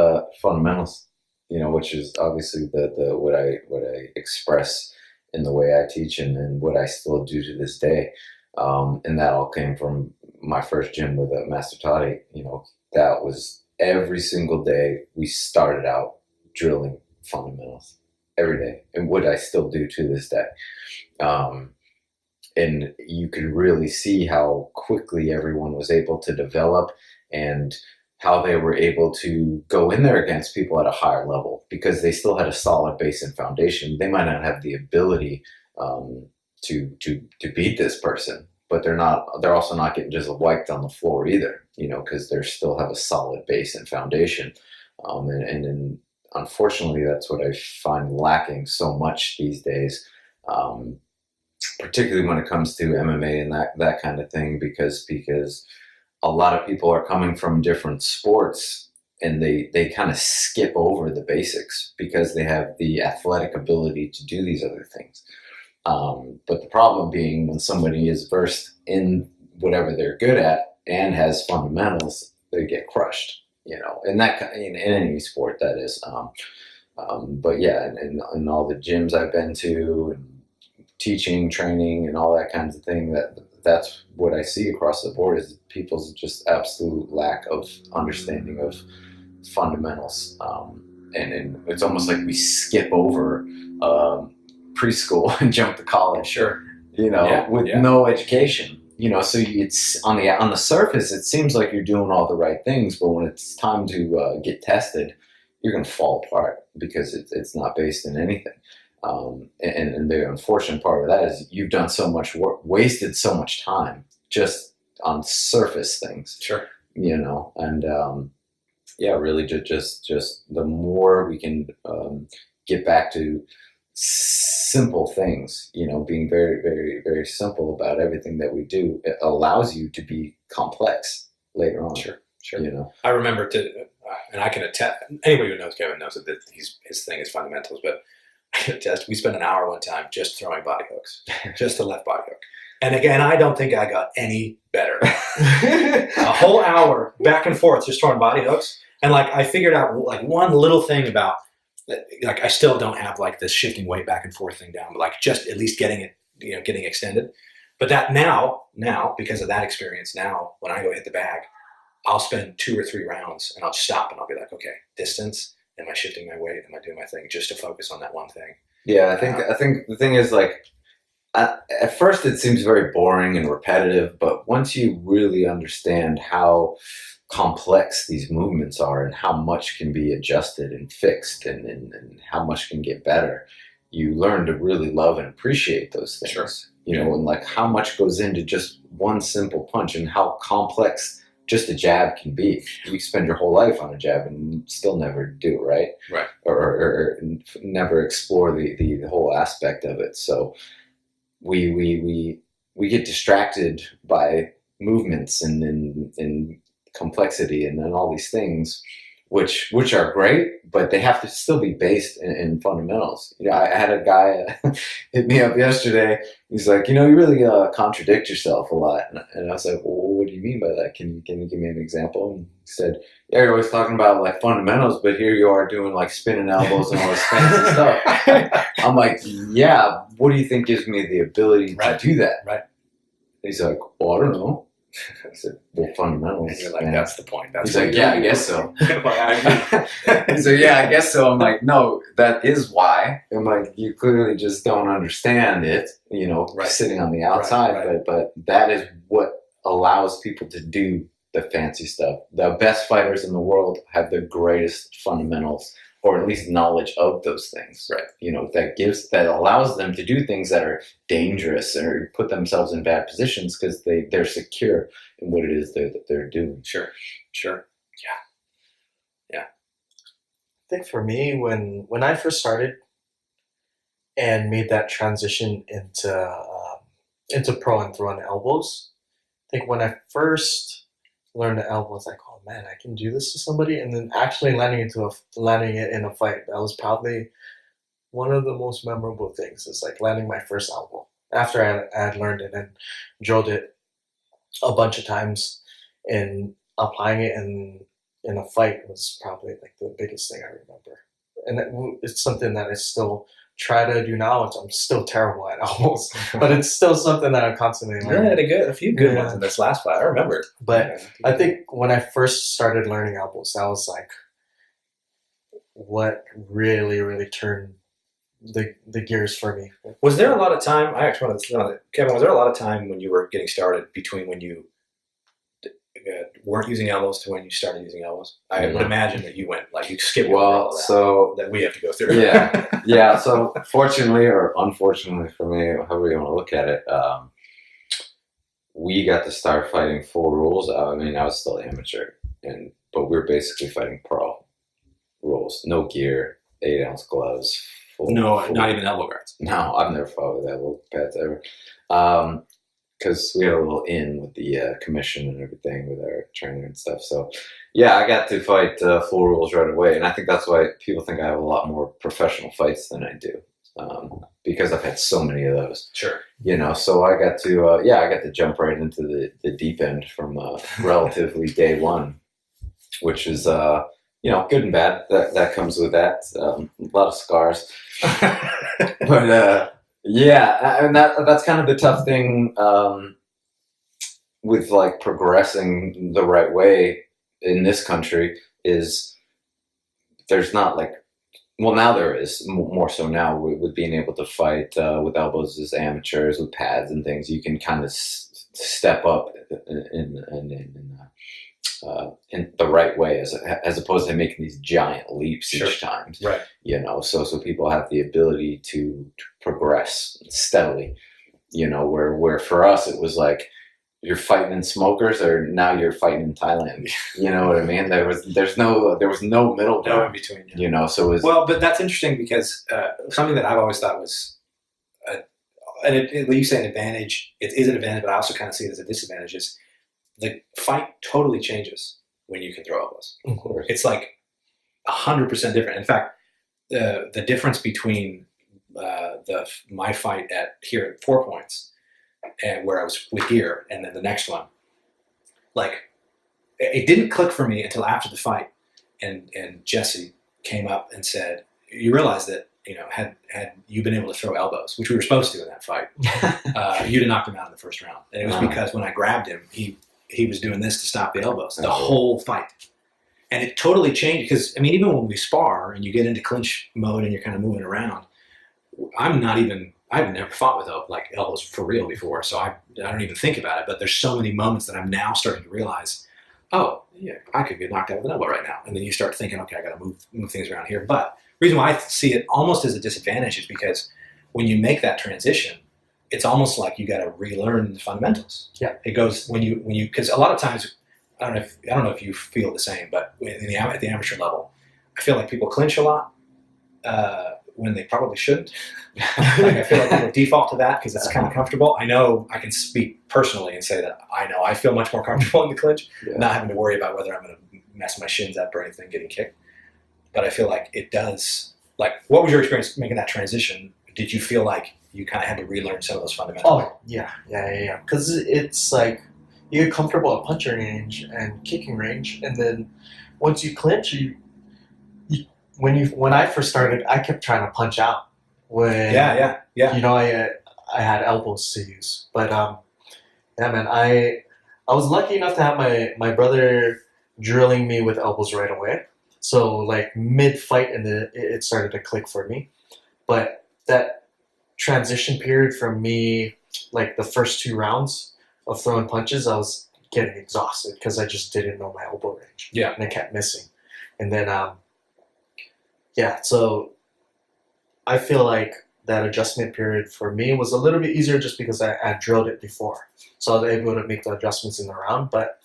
fundamentals, which is obviously the what I express in the way I teach and what I still do to this day. And that all came from my first gym with Master Toddy. That was every single day we started out drilling fundamentals every day, and what I still do to this day. And you could really see how quickly everyone was able to develop and how they were able to go in there against people at a higher level because they still had a solid base and foundation. They might not have the ability to beat this person, but they're also not getting just wiped on the floor either, because they still have a solid base and foundation. And unfortunately, that's what I find lacking so much these days, particularly when it comes to MMA and that kind of thing, because a lot of people are coming from different sports and they kind of skip over the basics because they have the athletic ability to do these other things. But the problem being when somebody is versed in whatever they're good at and has fundamentals, they get crushed, in any sport that is. But yeah, in all the gyms I've been to and teaching, training, and all that kinds of thing, that's what I see across the board is people's just absolute lack of understanding of fundamentals. And it's almost like we skip over preschool and jump to college. Sure. With no education. So it's on the surface, it seems like you're doing all the right things, but when it's time to get tested, you're going to fall apart because it's not based in anything. And the unfortunate part of that is you've done so much work, wasted so much time just on surface things. Sure. And really just the more we can get back to simple things, being very, very, very simple about everything that we do, it allows you to be complex later on. Sure. I remember and I can attest, anybody who knows Kevin knows that his thing is fundamentals, but I can attest, we spent an hour one time just throwing body hooks, just the left body hook. And again, I don't think I got any better. A whole hour back and forth just throwing body hooks. And I figured out one little thing about, I still don't have this shifting weight back and forth thing down, but just at least getting it, getting extended. But that now, because of that experience, now when I go hit the bag, I'll spend 2 or 3 rounds and I'll stop and I'll be like, okay, distance. Am I shifting my weight? Am I doing my thing? Just to focus on that one thing. Yeah, I think the thing is at first it seems very boring and repetitive, but once you really understand how complex these movements are and how much can be adjusted and fixed and how much can get better, you learn to really love and appreciate those things. Sure. And how much goes into just one simple punch and how complex just a jab can be. You spend your whole life on a jab and still never do it right. Right. Or never explore the whole aspect of it. So we get distracted by movements and complexity and all these things, which are great, but they have to still be based in fundamentals. I had a guy hit me up yesterday. He's like, you really contradict yourself a lot. And I was like, well, what do you mean by that? Can you give me an example? And he said, yeah, you're always talking about fundamentals, but here you are doing spinning elbows and all this fancy stuff. I'm like, yeah, what do you think gives me the ability to do that? Right. He's like, well, I don't know. I said, well, fundamentals. And you're like, man. That's the point. He's like, yeah, I guess so. I So yeah, I guess so. I'm like, no, that is why. I'm like, you clearly just don't understand it, Right. sitting on the outside. Right. But that is what allows people to do the fancy stuff. The best fighters in the world have the greatest fundamentals, or at least knowledge of those things. Right. That allows them to do things that are dangerous or put themselves in bad positions because they're secure in what it is that they're doing. Sure. Yeah. I think for me, when I first started and made that transition into pro and throwing elbows, I think when I first learned the elbows, like, oh man, I can do this to somebody, and then actually landing it in a fight, that was probably one of the most memorable things. Is landing my first elbow after I had learned it and drilled it a bunch of times, and applying it in a fight was probably the biggest thing I remember. And it's something that I still try to do now. I'm still terrible at elbows, but it's still something that I'm constantly learning. Yeah, a few good ones in this last fight. I remember. But I think when I first started learning elbows, that was what really, really turned the gears for me. Was there a lot of time? I actually want to know, Kevin. Was there a lot of time when you were getting started between when you weren't using elbows to when you started using elbows? I would imagine that you went you skipped. Well, so that we have to go through. Yeah. So fortunately or unfortunately for me, however you want to look at it, we got to start fighting full rules. I mean, I was still amateur, but we were basically fighting pro rules. No gear, 8-ounce gloves. Not even elbow guards. No, I've never fought with elbow pads ever. Because we had a little in with the commission and everything with our trainer and stuff. So, yeah, I got to fight full rules right away. And I think that's why people think I have a lot more professional fights than I do. Because I've had so many of those. Sure. So I got to jump right into the deep end from relatively day one, which is, good and bad. That comes with that. A lot of scars. But, Yeah, and that's kind of the tough thing with like progressing the right way in this country is there's not like, well, now there is more so now with being able to fight with elbows as amateurs with pads and things. You can kind of step up in the right way as opposed to making these giant leaps each time. Right. You know, so people have the ability to progress steadily. You know, where for us it was like you're fighting in smokers, or now you're fighting in Thailand. You know what I mean? There was no middle ground. No in between. Yeah. You know, so it was, well, but that's interesting because something that I've always thought was, you say an advantage. It is an advantage, but I also kind of see it as a disadvantage. Is the fight totally changes when you can throw elbows. of course. It's like 100% different. In fact, the difference between my fight here at 4 Points and where I was with gear, and then the next one, like it didn't click for me until after the fight, and Jesse came up and said, "You realize that, you know, had you been able to throw elbows, which we were supposed to in that fight, you'd have knocked him out in the first round." And it was because when I grabbed him, he was doing this to stop the elbows the whole fight. And it totally changed because, I mean, even when we spar and you get into clinch mode and you're kind of moving around, I've never fought with like elbows for real before, so I don't even think about it. But there's so many moments that I'm now starting to realize, oh, yeah, I could get knocked out with an elbow right now. And then you start thinking, okay, I got to move things around here. But the reason why I see it almost as a disadvantage is because when you make that transition, it's almost like you got to relearn the fundamentals. Yeah, it goes when you because a lot of times I don't know if you feel the same, but at the amateur level, I feel like people clinch a lot when they probably shouldn't. Like I feel like people default to that because it's kind of comfortable. I know I can speak personally and say that I feel much more comfortable in the clinch, not having to worry about whether I'm going to mess my shins up or anything getting kicked. But I feel like it does. Like, what was your experience making that transition? Did you feel like you kind of had to relearn some of those fundamentals? Oh, yeah. Because it's like you get comfortable at punching range and kicking range, and then once you clinch, when I first started, I kept trying to punch out. Yeah. You know, I had elbows to use, but yeah, man, I was lucky enough to have my brother drilling me with elbows right away. So like mid fight, and it started to click for me. But that transition period from me, like the first 2 rounds of throwing punches, I was getting exhausted because I just didn't know my elbow range. Yeah, and I kept missing, and then so I feel like that adjustment period for me was a little bit easier just because I drilled it before. So I was able to make the adjustments in the round. But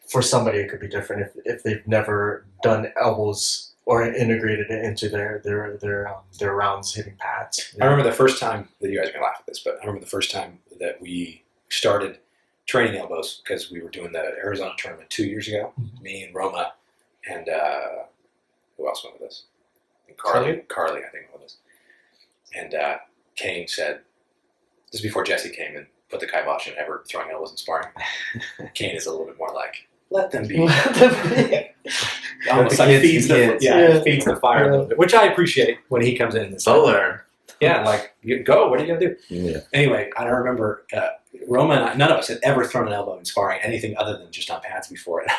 for somebody, it could be different if they've never done elbows or integrated it into their rounds hitting pads. I remember the first time that you guys are going to laugh at this, but I remember the first time that we started training elbows because we were doing the Arizona tournament 2 years ago. Mm-hmm. Me and Roma and who else went with us? And Carly, I think, went with us. And Kane said, this is before Jesse came and put the kibosh in ever throwing elbows and sparring. Kane is a little bit more like, let them be. Almost like feeds the fire a little bit, which I appreciate when he comes in and says, learn. Yeah, like, go, what are you going to do? Yeah. Anyway, I don't remember, Roma and I, none of us had ever thrown an elbow in sparring, anything other than just on pads before it.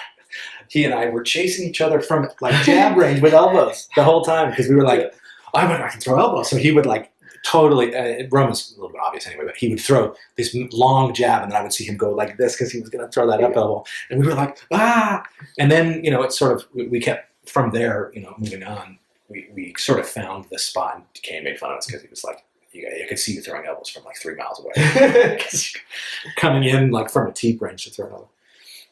He and I were chasing each other from like jab range with elbows the whole time because we were like, I can throw elbows. So he would like totally, Roman's a little bit obvious anyway, but he would throw this long jab and then I would see him go like this because he was going to throw that up elbow. And we were like, ah! And then, you know, it's sort of, we kept from there, you know, moving on. We sort of found the spot, and Kane made fun of us because he was like, I could see you throwing elbows from like 3 miles away. Coming in like from a teep range to throw an elbow.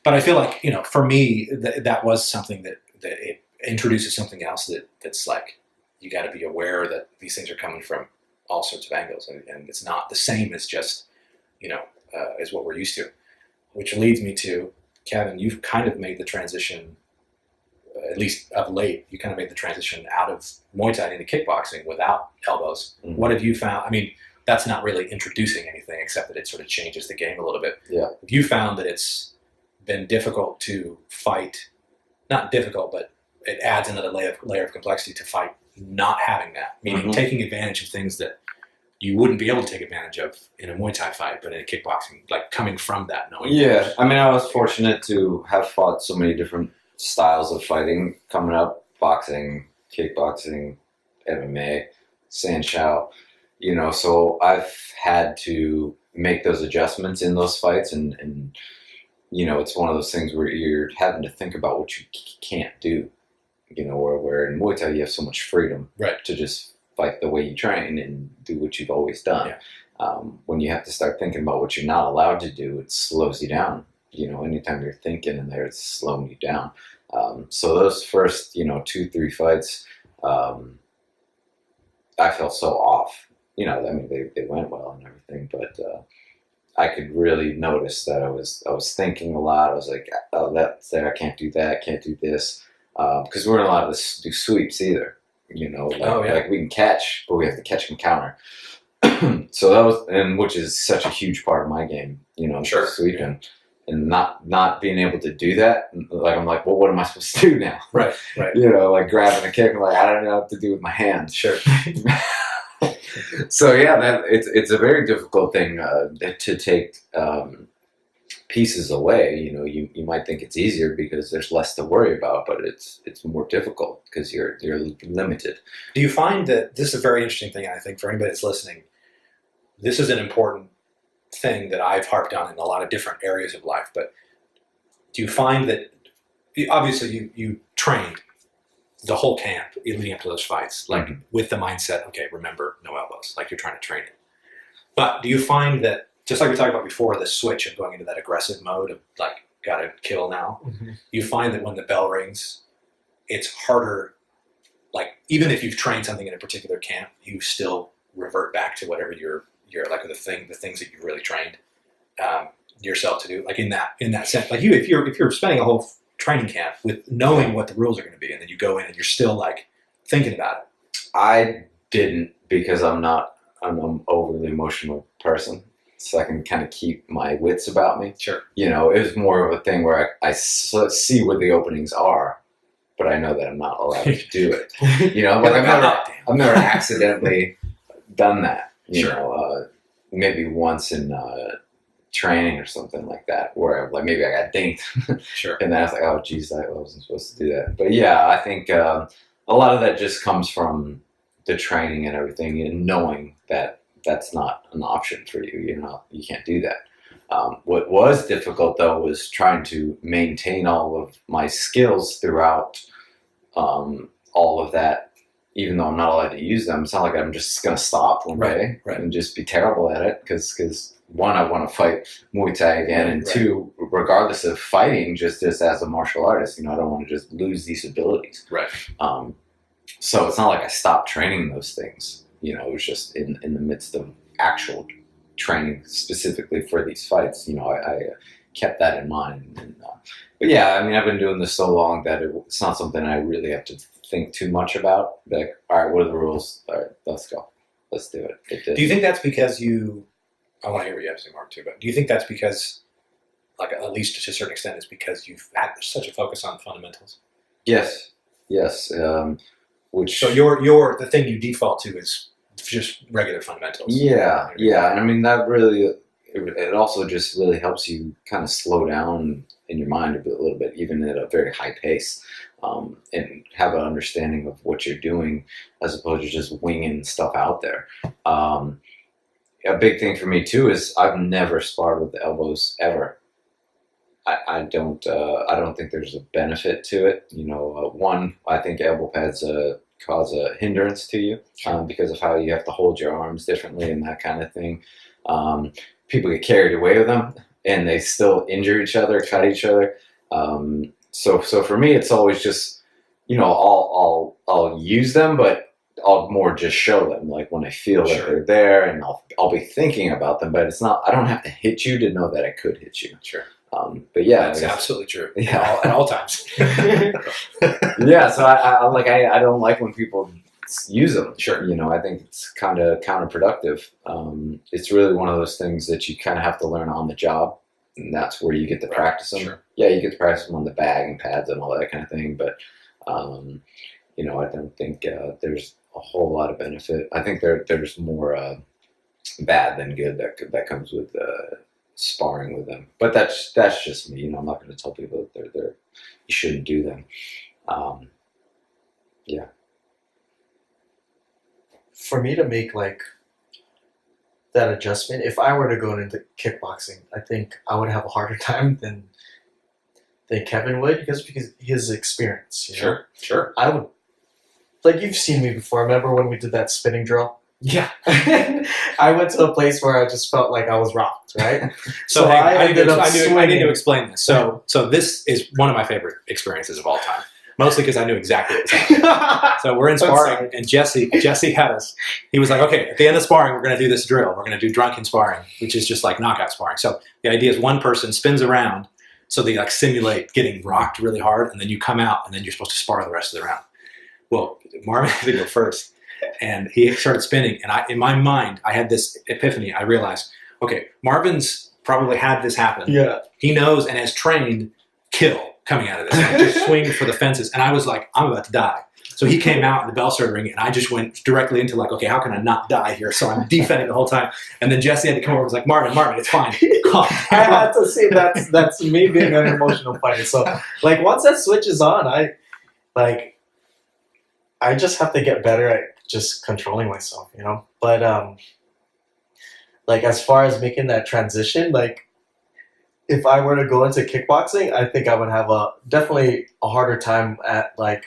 But I feel like, you know, for me, that was something that it introduces something else that's like, you got to be aware that these things are coming from all sorts of angles. And it's not the same as just, you know, as what we're used to. Which leads me to, Kevin, you've kind of made the transition, at least of late, you kind of made the transition out of Muay Thai into kickboxing without elbows. Mm-hmm. What have you found? I mean, that's not really introducing anything except that it sort of changes the game a little bit. Yeah. Have you found that it's been difficult to fight, not difficult, but it adds another layer of complexity to fight not having that, meaning taking advantage of things that you wouldn't be able to take advantage of in a Muay Thai fight, but in a kickboxing, like coming from that, knowing. Yeah, I mean, I was fortunate to have fought so many different styles of fighting coming up: boxing, kickboxing, MMA, Sanshao. You know, so I've had to make those adjustments in those fights, and you know, it's one of those things where you're having to think about what you can't do. You know, where in Muay Thai you have so much freedom to just fight the way you train and do what you've always done. Yeah. When you have to start thinking about what you're not allowed to do, it slows you down. You know, anytime you're thinking in there, it's slowing you down. So those first, 2-3 fights, I felt so off. You know, I mean, they went well and everything, but I could really notice that I was thinking a lot. I was like, oh, that's there. I can't do that. Can't do this. Because we weren't allowed to do sweeps either. You know, like we can catch, but we have to catch and counter. So that was, which is such a huge part of my game. You know, sweeping. And not being able to do that, like I'm like, well, what am I supposed to do now? Right. You know, like grabbing a kick, I'm like, I don't know what to do with my hands. Sure. So yeah, it's a very difficult thing to take pieces away. You know, you might think it's easier because there's less to worry about, but it's more difficult because you're limited. Do you find that this is a very interesting thing? I think for anybody that's listening, this is an important thing that I've harped on in a lot of different areas of life. But do you find that obviously you trained the whole camp leading up to those fights, like with the mindset, okay, remember, no elbows, like you're trying to train it. But do you find that, just like we talked about before, the switch of going into that aggressive mode of like, gotta kill now, you find that when the bell rings, it's harder, like even if you've trained something in a particular camp, you still revert back to whatever you're like the things that you've really trained yourself to do, like in that sense. Like if you're spending a whole training camp with knowing what the rules are going to be, and then you go in and you're still like thinking about it. I didn't, because I'm an overly emotional person, so I can kind of keep my wits about me. Sure. You know, it was more of a thing where I see where the openings are, but I know that I'm not allowed to do it. You know, like I've never accidentally done that. You know, maybe once in training or something like that, where like maybe I got dinged. Sure. And then I was like, oh geez, I wasn't supposed to do that. But yeah, I think a lot of that just comes from the training and everything, and knowing that that's not an option for you. You know, you can't do that. What was difficult though was trying to maintain all of my skills throughout all of that. Even though I'm not allowed to use them, it's not like I'm just going to stop one day and just be terrible at it. Because one, I want to fight Muay Thai again, and two, regardless of fighting, just as a martial artist, you know, I don't want to just lose these abilities. Right. So it's not like I stopped training those things. You know, it was just in the midst of actual training specifically for these fights. You know, I kept that in mind. And, but yeah, I mean, I've been doing this so long that it's not something I really have to think too much about. Like, all right, what are the rules? All right, let's go. Let's do it. Do you think that's because I want to hear what you have to say, Mark, too, but do you think that's because, like, at least to a certain extent, it's because you've had such a focus on fundamentals? Yes. So the thing you default to is just regular fundamentals. Yeah. And I mean, that really, it also just really helps you kind of slow down in your mind a little bit, even at a very high pace. And have an understanding of what you're doing as opposed to just winging stuff out there. A big thing for me too is I've never sparred with the elbows ever. I don't think there's a benefit to it. You know, one, I think elbow pads cause a hindrance to you because of how you have to hold your arms differently and that kind of thing. People get carried away with them and they still injure each other, cut each other. So for me, it's always just, you know, I'll use them, but I'll more just show them, like when I feel like they're there, and I'll be thinking about them, but it's not, I don't have to hit you to know that I could hit you. Sure. But yeah, that's absolutely true. Yeah, at all times. Yeah, so I don't like when people use them. Sure. You know, I think it's kind of counterproductive. It's really one of those things that you kind of have to learn on the job. And that's where you get to practice them. Sure. Yeah, you get to practice them on the bag and pads and all that kind of thing. But, you know, I don't think there's a whole lot of benefit. I think there's more bad than good that comes with sparring with them. But that's just me. I'm not going to tell people that they're you shouldn't do them. Yeah. For me to make like that adjustment, if I were to go into kickboxing, I think I would have a harder time than Kevin would because his experience. Sure. I would, like, you've seen me before. Remember when we did that spinning drill? Yeah. I went to a place where I just felt like I was rocked, right? So I need to explain this. So this is one of my favorite experiences of all time. Mostly because I knew exactly what was happening. So we're in sparring, and Jesse had us. He was like, okay, at the end of sparring, we're going to do this drill. We're going to do drunken sparring, which is just like knockout sparring. So the idea is one person spins around, so they like simulate getting rocked really hard, and then you come out, and then you're supposed to spar the rest of the round. Well, Marvin had to go first, and he started spinning, and in my mind, I had this epiphany. I realized, okay, Marvin's probably had this happen. Yeah. He knows and has trained kill coming out of this. Like, just swing for the fences. And I was like, I'm about to die. So he came out and the bell started ringing, and I just went directly into like, okay, how can I not die here? So I'm defending the whole time. And then Jesse had to come over and was like, Marvin, it's fine. Calm down. I had to see that's me being an emotional fighter. So like once that switch is on, I just have to get better at just controlling myself, But like as far as making that transition, like if I were to go into kickboxing, I think I would have definitely a harder time at like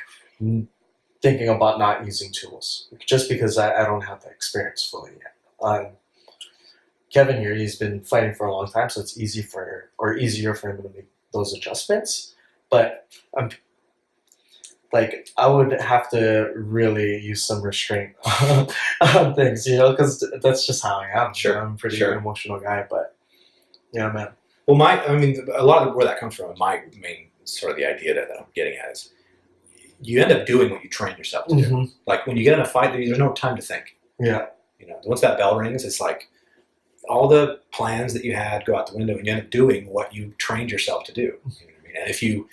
thinking about not using tools, just because I don't have that experience fully yet. Kevin here, he's been fighting for a long time, so it's easier for him to make those adjustments. But I would have to really use some restraint on things, because that's just how I am. Sure, I'm a pretty emotional guy, but yeah, man. Well, a lot of where that comes from, my main sort of the idea that I'm getting at is you end up doing what you train yourself to do. Like when you get in a fight, there's no time to think. Yeah. Once that bell rings, it's like all the plans that you had go out the window, and you end up doing what you trained yourself to do. You know what I mean? And if you,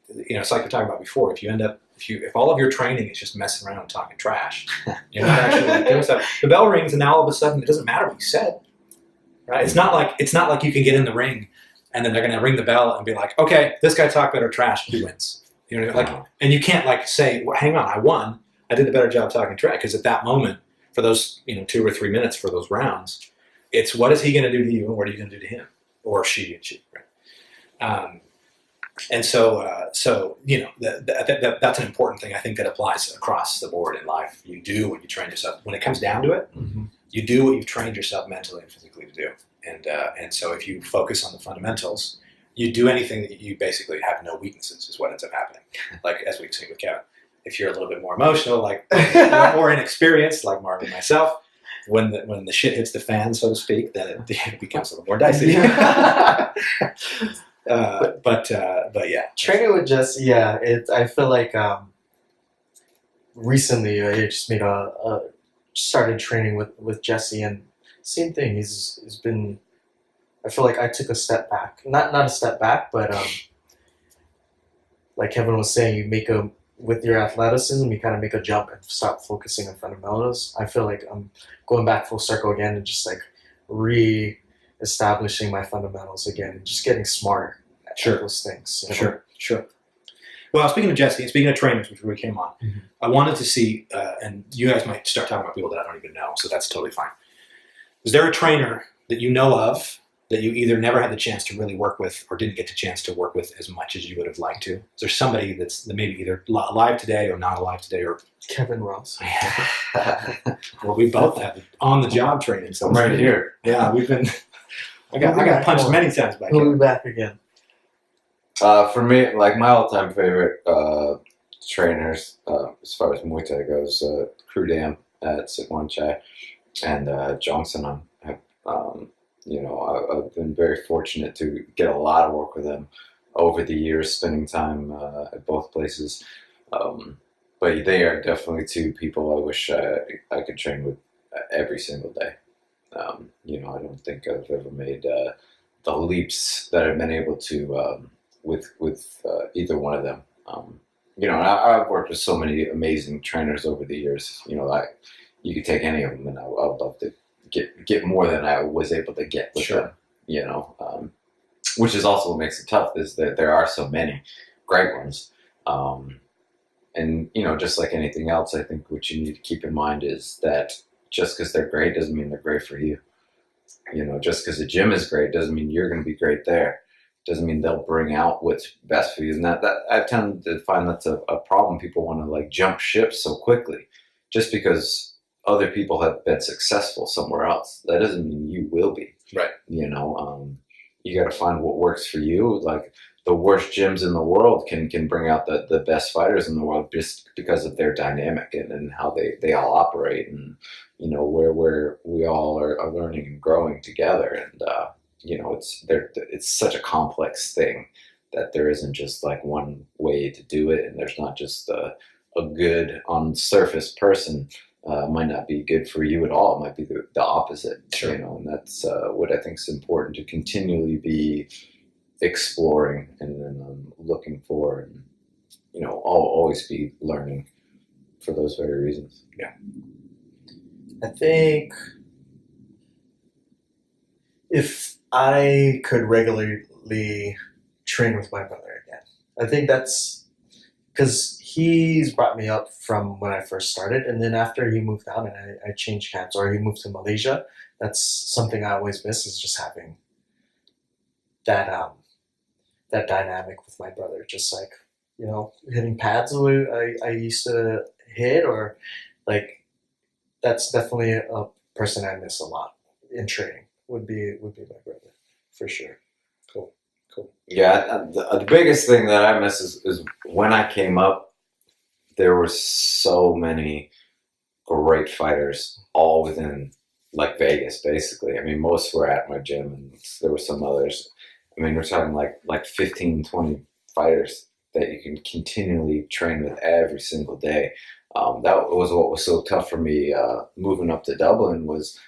it's like we were talking about before, if all of your training is just messing around and talking trash, you're not actually like doing stuff. The bell rings, and now all of a sudden it doesn't matter what you said. Right? It's not like you can get in the ring and then they're going to ring the bell and be like, okay, this guy talked better trash, he wins. And you can't like say, well, hang on, I won. I did a better job talking trash, because at that moment, for those 2 or 3 minutes for those rounds, it's what is he going to do to you and what are you going to do to him or she, right? And so that's an important thing I think that applies across the board in life. You do what you train yourself. When it comes down to it, you do what you've trained yourself mentally and physically to do. And so if you focus on the fundamentals, you do anything that you basically have no weaknesses is what ends up happening. Like as we've seen with Kevin. If you're a little bit more emotional, like more inexperienced, like Marvin and myself, when the shit hits the fan, so to speak, then it becomes a little more dicey. But yeah. Training with Jesse, I feel like recently I just started training with Jesse, and same thing. He's been. I feel like I took a step back, not a step back, but like Kevin was saying, with your athleticism, you kind of make a jump and stop focusing on fundamentals. I feel like I'm going back full circle again and just like re-establishing my fundamentals again, and just getting smarter at those things. Sure. Well, speaking of Jesse, and speaking of trainers, before we came on, I wanted to see, and you guys might start talking about people that I don't even know, so that's totally fine. Is there a trainer that you know of that you either never had the chance to really work with or didn't get the chance to work with as much as you would have liked to? Is there somebody that's maybe either alive today or not alive today? Or Kevin Ross. Well, we both have on-the-job training. So right here. Yeah, we've been... I got punched many times by Kevin. We'll be back again. For me, like my all-time favorite trainers, as far as Muay Thai goes, Crew Dam at Sitwan Chai and Johnson. I've been very fortunate to get a lot of work with them over the years, spending time at both places. But they are definitely two people I wish I could train with every single day. I don't think I've ever made the leaps that I've been able to with either one of them. I've worked with so many amazing trainers over the years. You could take any of them, and I would love to get more than I was able to get with them. You know, which is also what makes it tough, is that there are so many great ones. And, you know, just like anything else, I think what you need to keep in mind is that just because they're great doesn't mean they're great for you. You know, just because the gym is great doesn't mean you're going to be great there. Doesn't mean they'll bring out what's best for you. And that I tend to find that's a problem. People want to like jump ship so quickly just because other people have been successful somewhere else. That doesn't mean you will be. Right. You know, you got to find what works for you. Like the worst gyms in the world can bring out the best fighters in the world just because of their dynamic and how they all operate, and, you know, where we all are learning and growing together. And, you know, it's such a complex thing that there isn't just like one way to do it. And there's not just a good on surface person might not be good for you at all. It might be the opposite, Sure. You know, and that's what I think is important to continually be exploring and looking for, and, you know, I'll always be learning for those very reasons. Yeah. I think if I could regularly train with my brother again, I think that's because he's brought me up from when I first started, and then after he moved out and I changed camps, or he moved to Malaysia, that's something I always miss, is just having that that dynamic with my brother. Just like, you know, hitting pads the way I used to hit, or like, that's definitely a person I miss a lot in training. Would be my brother, for sure. Cool. Yeah, the biggest thing that I miss is when I came up, there were so many great fighters all within like Vegas, basically. I mean, most were at my gym, and there were some others. I mean, we're talking like 15, 20 fighters that you can continually train with every single day. That was what was so tough for me moving up to Dublin, was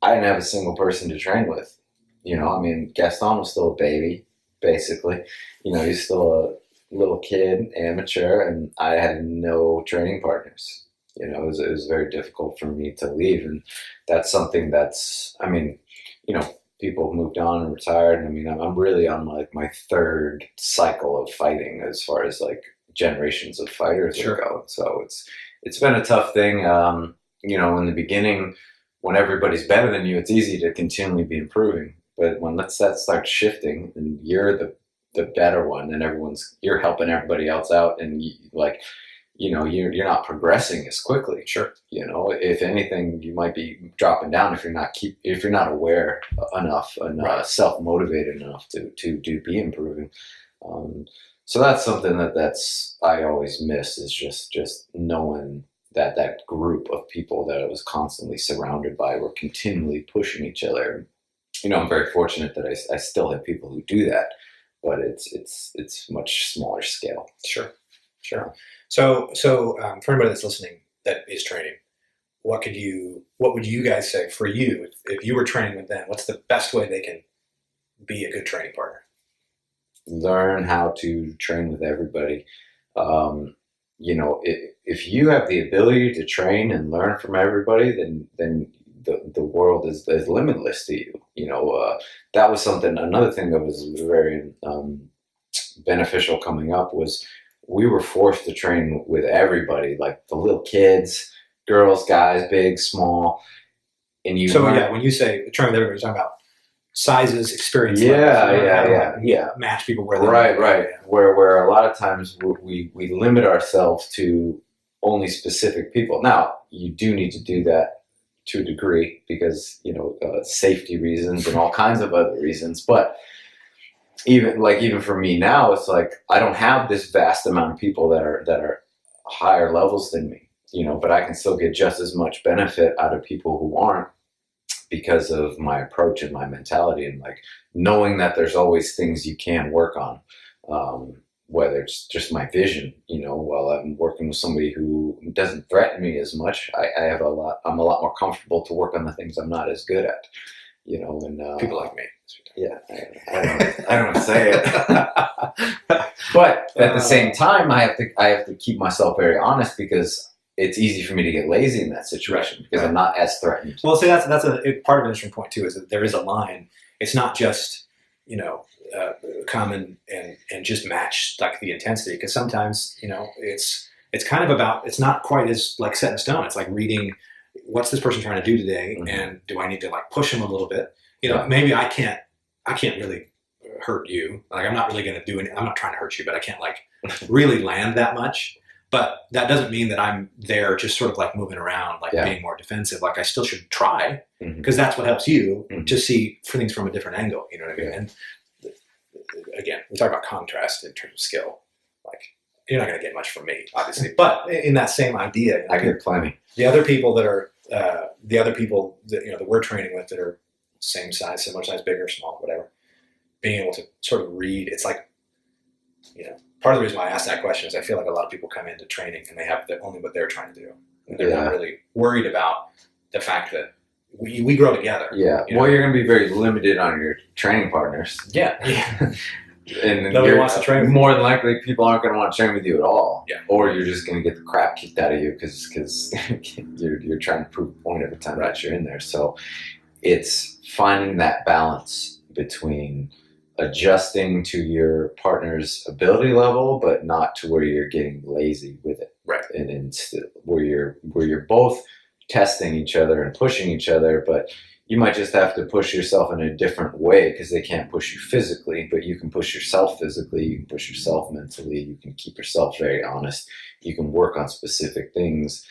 I didn't have a single person to train with. You know, I mean, Gaston was still a baby, basically. You know, he's still a little kid, amateur, and I had no training partners. You know, it was very difficult for me to leave, and that's something that's, I mean, you know, people have moved on and retired, and I mean, I'm really on like my third cycle of fighting as far as like generations of fighters go. So it's been a tough thing. You know, in the beginning, when everybody's better than you, it's easy to continually be improving. But when that starts shifting, and you're the better one, and you're helping everybody else out, and you know, you're not progressing as quickly. Sure. You know, if anything, you might be dropping down if you're not aware enough and self-motivated enough to be improving. So that's something that's I always miss, is just knowing that group of people that I was constantly surrounded by were continually pushing each other. You know, I'm very fortunate that I still have people who do that, but it's much smaller scale. Sure. So for anybody that's listening that is training, what would you guys say for you if you were training with them? What's the best way they can be a good training partner? Learn how to train with everybody. You know, if you have the ability to train and learn from everybody, then the world is limitless to you. You know, that was another thing that was very beneficial coming up, was we were forced to train with everybody, like the little kids, girls, guys, big, small. And when you say train with everybody, you're talking about sizes, experience. Yeah. Match people where they right. Yeah. Where a lot of times we limit ourselves to only specific people. Now, you do need to do that to a degree because, you know, safety reasons and all kinds of other reasons. But even for me now, it's like I don't have this vast amount of people that are higher levels than me, you know, but I can still get just as much benefit out of people who aren't, because of my approach and my mentality, and like knowing that there's always things you can work on, whether it's just my vision, you know, while I'm working with somebody who doesn't threaten me as much, I'm a lot more comfortable to work on the things I'm not as good at, you know, and people like me. Yeah, I don't say it, but at the same time, I have to keep myself very honest, because it's easy for me to get lazy in that situation because I'm not as threatened. Well, see, that's part of an interesting point too, is that there is a line. It's not just, come and just match like the intensity, because sometimes, it's kind of about, it's not quite as like set in stone. It's like reading, what's this person trying to do today, and do I need to like push them a little bit? Maybe I can't really hurt you. Like I'm not really going to do anything. I'm not trying to hurt you, but I can't like really land that much. But that doesn't mean that I'm there just sort of like moving around, like being more defensive. Like I still should try, because that's what helps you to see things from a different angle. You know what I mean? And again, we talk about contrast in terms of skill. Like you're not going to get much from me, obviously. But in that same idea, I get plenty. The other people that that we're training with that are same size, similar size, bigger, small, whatever, being able to sort of read. It's like, part of the reason why I asked that question is I feel like a lot of people come into training and they have only what they're trying to do. And they're not really worried about the fact that we grow together. Yeah. Well, you're going to be very limited on your training partners. Yeah. And nobody wants to train. More than likely, people aren't going to want to train with you at all. Yeah. Or you're just going to get the crap kicked out of you because you're trying to prove a point every time that you're in there. So it's finding that balance between adjusting to your partner's ability level, but not to where you're getting lazy with it. Right. And where you're both testing each other and pushing each other, but you might just have to push yourself in a different way because they can't push you physically, but you can push yourself physically, you can push yourself mentally, you can keep yourself very honest, you can work on specific things.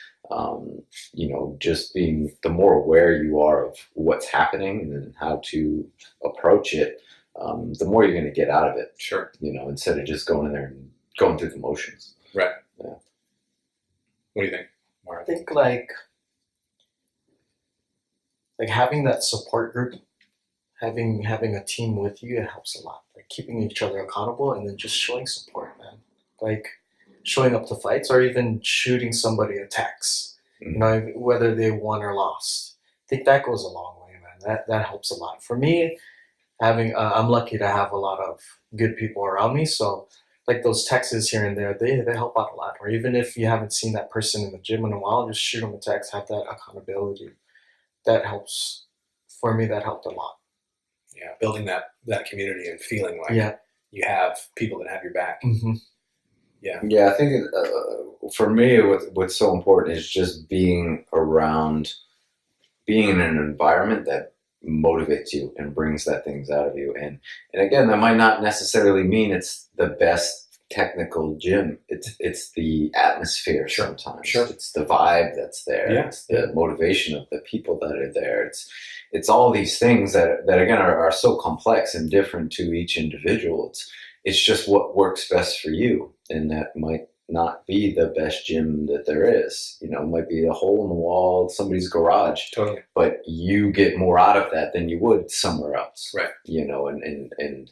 Just being the more aware you are of what's happening and how to approach it, the more you're going to get out of it. Sure. Instead of just going in there and going through the motions. Right. Yeah. What do you think, Marvin? I think like having that support group, having a team with you, it helps a lot. Like keeping each other accountable and then just showing support, man. Like showing up to fights or even shooting somebody a text, whether they won or lost. I think that goes a long way, man. That helps a lot. For me, I'm lucky to have a lot of good people around me, so like those texts here and there, they help out a lot. Or even if you haven't seen that person in the gym in a while, just shoot them a text, have that accountability. That helps. For me, that helped a lot. Yeah, building that community and feeling like you have people that have your back. Mm-hmm. Yeah. Yeah, I think for me, what's so important is just being in an environment that motivates you and brings that things out of you. And again, that might not necessarily mean it's the best technical gym. It's the atmosphere sometimes. Sure. It's the vibe that's there. Yeah. It's the motivation of the people that are there. It's all these things that again are so complex and different to each individual. It's just what works best for you, and that might not be the best gym that there is. It might be a hole in the wall, somebody's garage. Totally. But you get more out of that than you would somewhere else. Right. And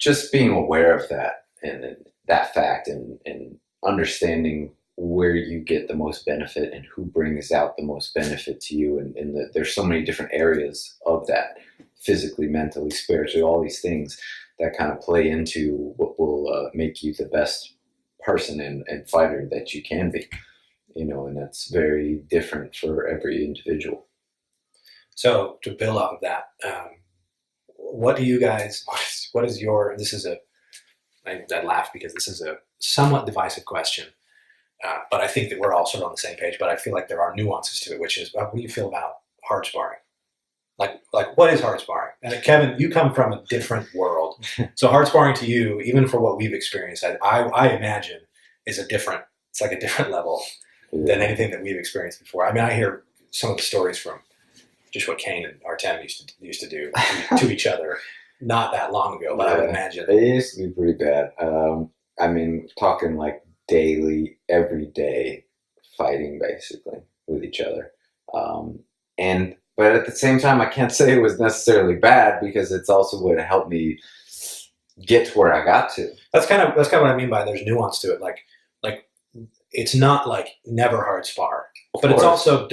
just being aware of that and that fact and understanding where you get the most benefit and who brings out the most benefit to you. And there's so many different areas of that, physically, mentally, spiritually, all these things that kind of play into what will make you the best person and fighter that you can be, and that's very different for every individual. So to build off of that, what do you guys, what is your, I laugh because this is a somewhat divisive question, but I think that we're all sort of on the same page, but I feel like there are nuances to it, which is, what do you feel about hard sparring? Like what is hard sparring? And Kevin, you come from a different world. So hard sparring to you, even for what we've experienced, I imagine is it's like a different level than anything that we've experienced before. I mean, I hear some of the stories from just what Kane and Artem used to do to each other not that long ago, but I would imagine. It used to be pretty bad. I mean, talking like daily, every day fighting basically with each other. But at the same time, I can't say it was necessarily bad because it's also what helped me get to where I got to. That's kind of what I mean by there's nuance to it. Like it's not like never hard spar, but it's also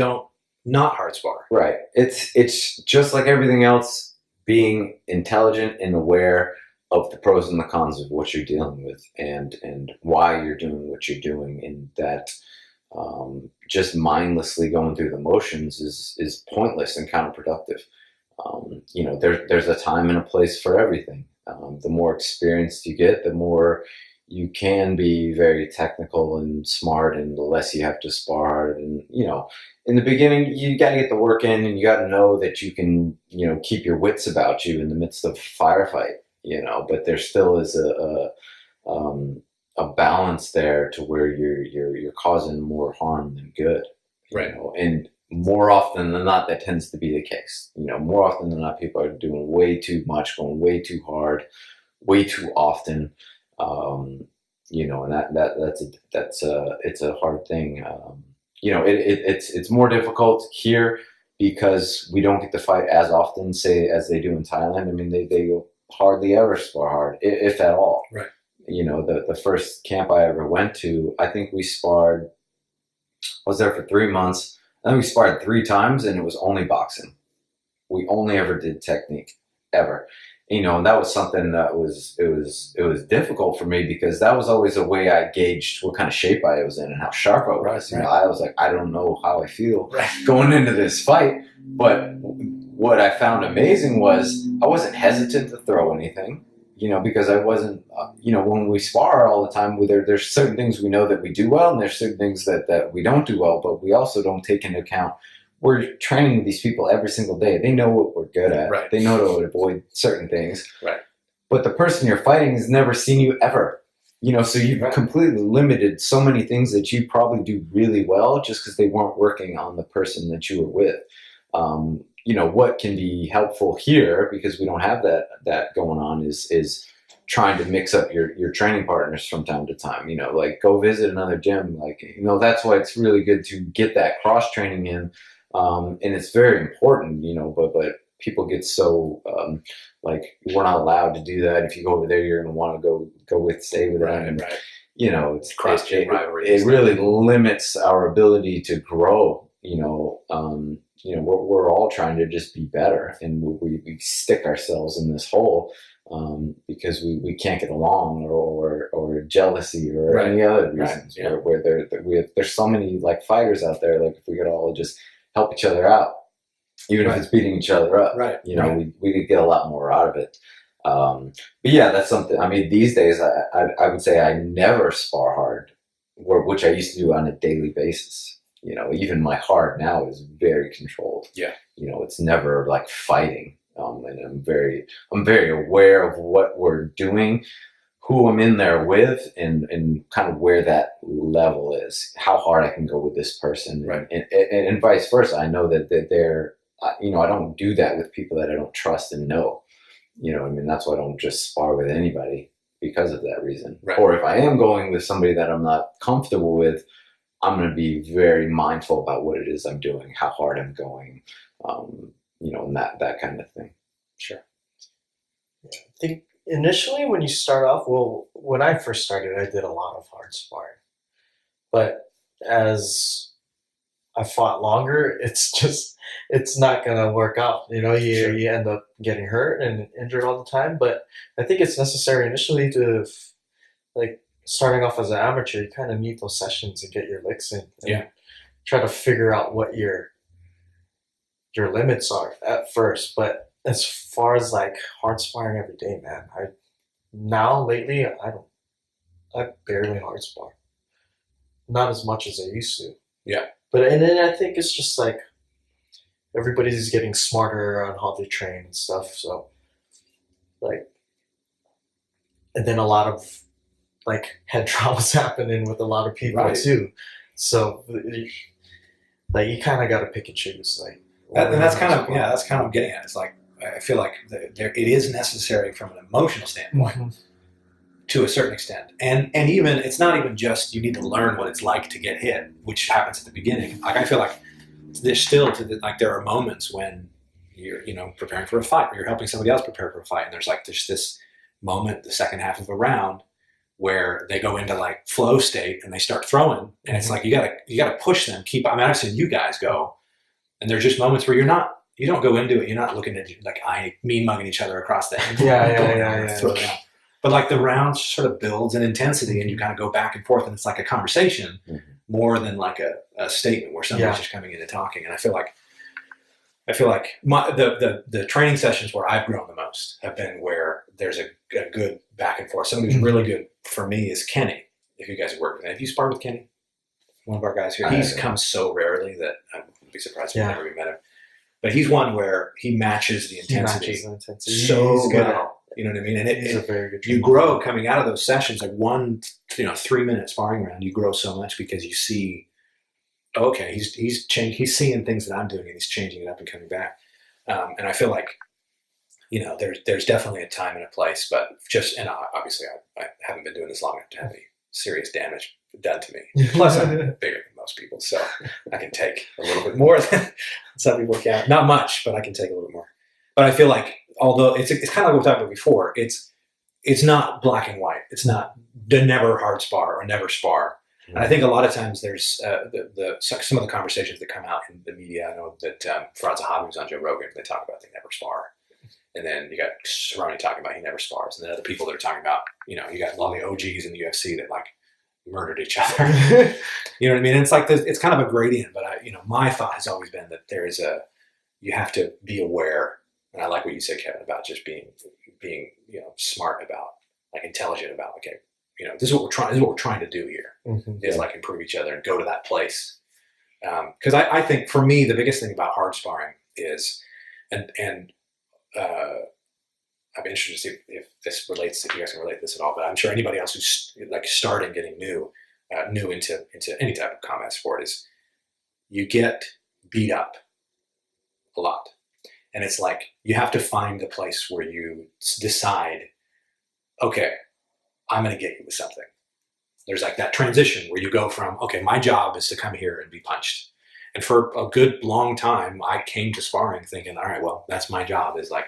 not hard spar. Right. It's just like everything else, being intelligent and aware of the pros and the cons of what you're dealing with and why you're doing what you're doing, and that just mindlessly going through the motions is pointless and counterproductive. There's a time and a place for everything. The more experienced you get, the more you can be very technical and smart, and the less you have to spar hard. And, in the beginning, you got to get the work in, and you got to know that you can, keep your wits about you in the midst of a firefight, but there still is a balance there to where you're causing more harm than good. Right. And more often than not, that tends to be the case. More often than not, people are doing way too much, going way too hard, way too often. And it's a hard thing. It's more difficult here because we don't get to fight as often, say, as they do in Thailand. I mean, they hardly ever spar hard, if at all. Right. The first camp I ever went to, I think we sparred. I was there for 3 months. I think we sparred 3 times, and it was only boxing. We only ever did technique, ever. And that was something that it was difficult for me, because that was always a way I gauged what kind of shape I was in and how sharp I was. Right. I was like, I don't know how I feel going into this fight. But what I found amazing was I wasn't hesitant to throw anything, because I wasn't, when we spar all the time, there's certain things we know that we do well, and there's certain things that we don't do well, but we also don't take into account. We're training these people every single day. They know what we're good at. Right. They know to avoid certain things. Right. But the person you're fighting has never seen you ever. So you've completely limited so many things that you probably do really well just because they weren't working on the person that you were with. What can be helpful here, because we don't have that going on, is trying to mix up your training partners from time to time. Like, go visit another gym. That's why it's really good to get that cross training in. And it's very important, but people get so, we're not allowed to do that. If you go over there, you're going to want to stay with them. And, it's cross-chain rivalries. It really limits our ability to grow. We're all trying to just be better, and we stick ourselves in this hole because we can't get along, or jealousy, or any other reasons. Right. Yeah. Where there's so many fighters out there. If we could all just help each other out, even if it's beating each other up, we could get a lot more out of it. But yeah, that's something. I mean, these days, I would say I never spar hard, which I used to do on a daily basis. Even my hard now is very controlled. Yeah. It's never like fighting. And I'm very aware of what we're doing, who I'm in there with, and kind of where that level is, how hard I can go with this person, right. and vice versa. I know that they're, I don't do that with people that I don't trust and know. That's why I don't just spar with anybody because of that reason. Right. Or if I am going with somebody that I'm not comfortable with, I'm going to be very mindful about what it is I'm doing, how hard I'm going, and that kind of thing. Sure. Yeah, I think initially when you start off, when I first started, I did a lot of hard sparring. But as I fought longer, it's not going to work out. You end up getting hurt and injured all the time. But I think it's necessary initially to, starting off as an amateur, you kind of need those sessions and get your licks in. And try to figure out what your limits are at first. But as far as hard sparring every day, man, lately I barely hard spar. Not as much as I used to. Yeah. And then I think it's just everybody's getting smarter on how they train and stuff. So and then a lot of head trauma's happening with a lot of people too. So you kind of got to pick and choose. And that's kind of what I'm getting at. It's I feel like it is necessary from an emotional standpoint to a certain extent, and even it's not even just you need to learn what it's like to get hit, which happens at the beginning. I feel like there's still there are moments when you're preparing for a fight, or you're helping somebody else prepare for a fight, and there's this moment, the second half of a round, where they go into flow state and they start throwing, and it's you gotta push them. I've seen you guys go, and there's just moments where you don't go into it. You're not looking at mean mugging each other across the head. Throw it out. But the round sort of builds in intensity, and you kind of go back and forth, and it's like a conversation. more than like a statement where somebody's just coming in and talking. And I feel like the training sessions where I've grown the most have been where there's a good back and forth. Somebody who's really good for me is Kenny. If you guys have worked with him, have you sparred with Kenny? One of our guys here. He's come so rarely that I wouldn't be surprised if we never met him. But he's one where he matches the intensity, so well. You know what I mean? And he's a very good you grow coming out of those sessions, like 1 3-minute sparring round. You grow so much because you see, okay, he's changed. He's seeing things that I'm doing, and he's changing it up and coming back. And I feel like, there's definitely a time and a place, but obviously I haven't been doing this long enough to have any serious damage done to me. Plus, I'm bigger than most people, so I can take a little bit more than some people can. Not much, but I can take a little bit more. But I feel like, although it's kind of like we talked about before, it's not black and white. It's not never hard spar or never spar. And I think a lot of times there's some of the conversations that come out in the media. I know that Faraz Zahabi was on Joe Rogan. They talk about they never spar. And then you got Cerrone talking about he never spars. And then other people that are talking about, you got all the OGs in the UFC that like murdered each other. You know what I mean? And it's like it's kind of a gradient. But my thought has always been that you have to be aware. And I like what you said, Kevin, about just being smart about, like intelligent about, okay, this is what we're trying to do here, is like improve each other and go to that place. Because I think for me the biggest thing about hard sparring is, and I'm interested to see if this relates, if you guys can relate to this at all. But I'm sure anybody else who's like starting getting new into any type of combat sport is you get beat up a lot. And it's like you have to find the place where you decide, okay, I'm going to get you with something. There's like that transition where you go from, okay, my job is to come here and be punched. And for a good long time, I came to sparring thinking, all right, well, that's my job, is like,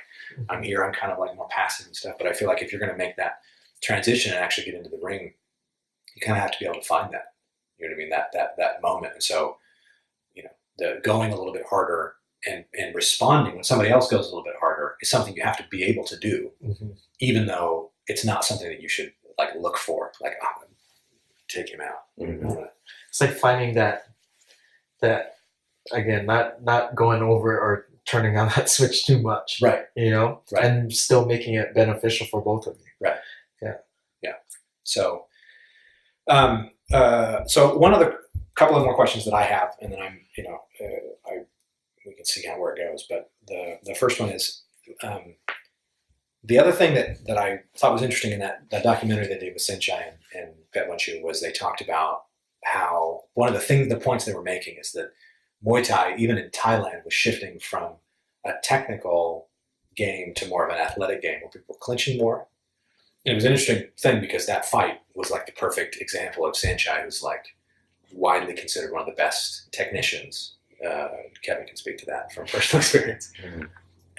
I'm here, I'm kind of like more passive and stuff. But I feel like if you're going to make that transition and actually get into the ring, you kind of have to be able to find that, you know what I mean? That moment. And so, the going a little bit harder and responding when somebody else goes a little bit harder is something you have to be able to do, even though it's not something that you should like look for. Like, I'm going to take him out. It's like finding that again, not going over or turning on that switch too much, right? Right. And still making it beneficial for both of you, right? Yeah. So, so couple of more questions that I have, and then I'm, we can see where it goes. But the first one is, the other thing that I thought was interesting in that documentary they did with Senchai and Pet Wanshu was they talked about how one of the points they were making is that Muay Thai, even in Thailand, was shifting from a technical game to more of an athletic game where people were clinching more. And it was an interesting thing because that fight was like the perfect example of Senchai, who's like widely considered one of the best technicians. Kevin can speak to that from personal experience.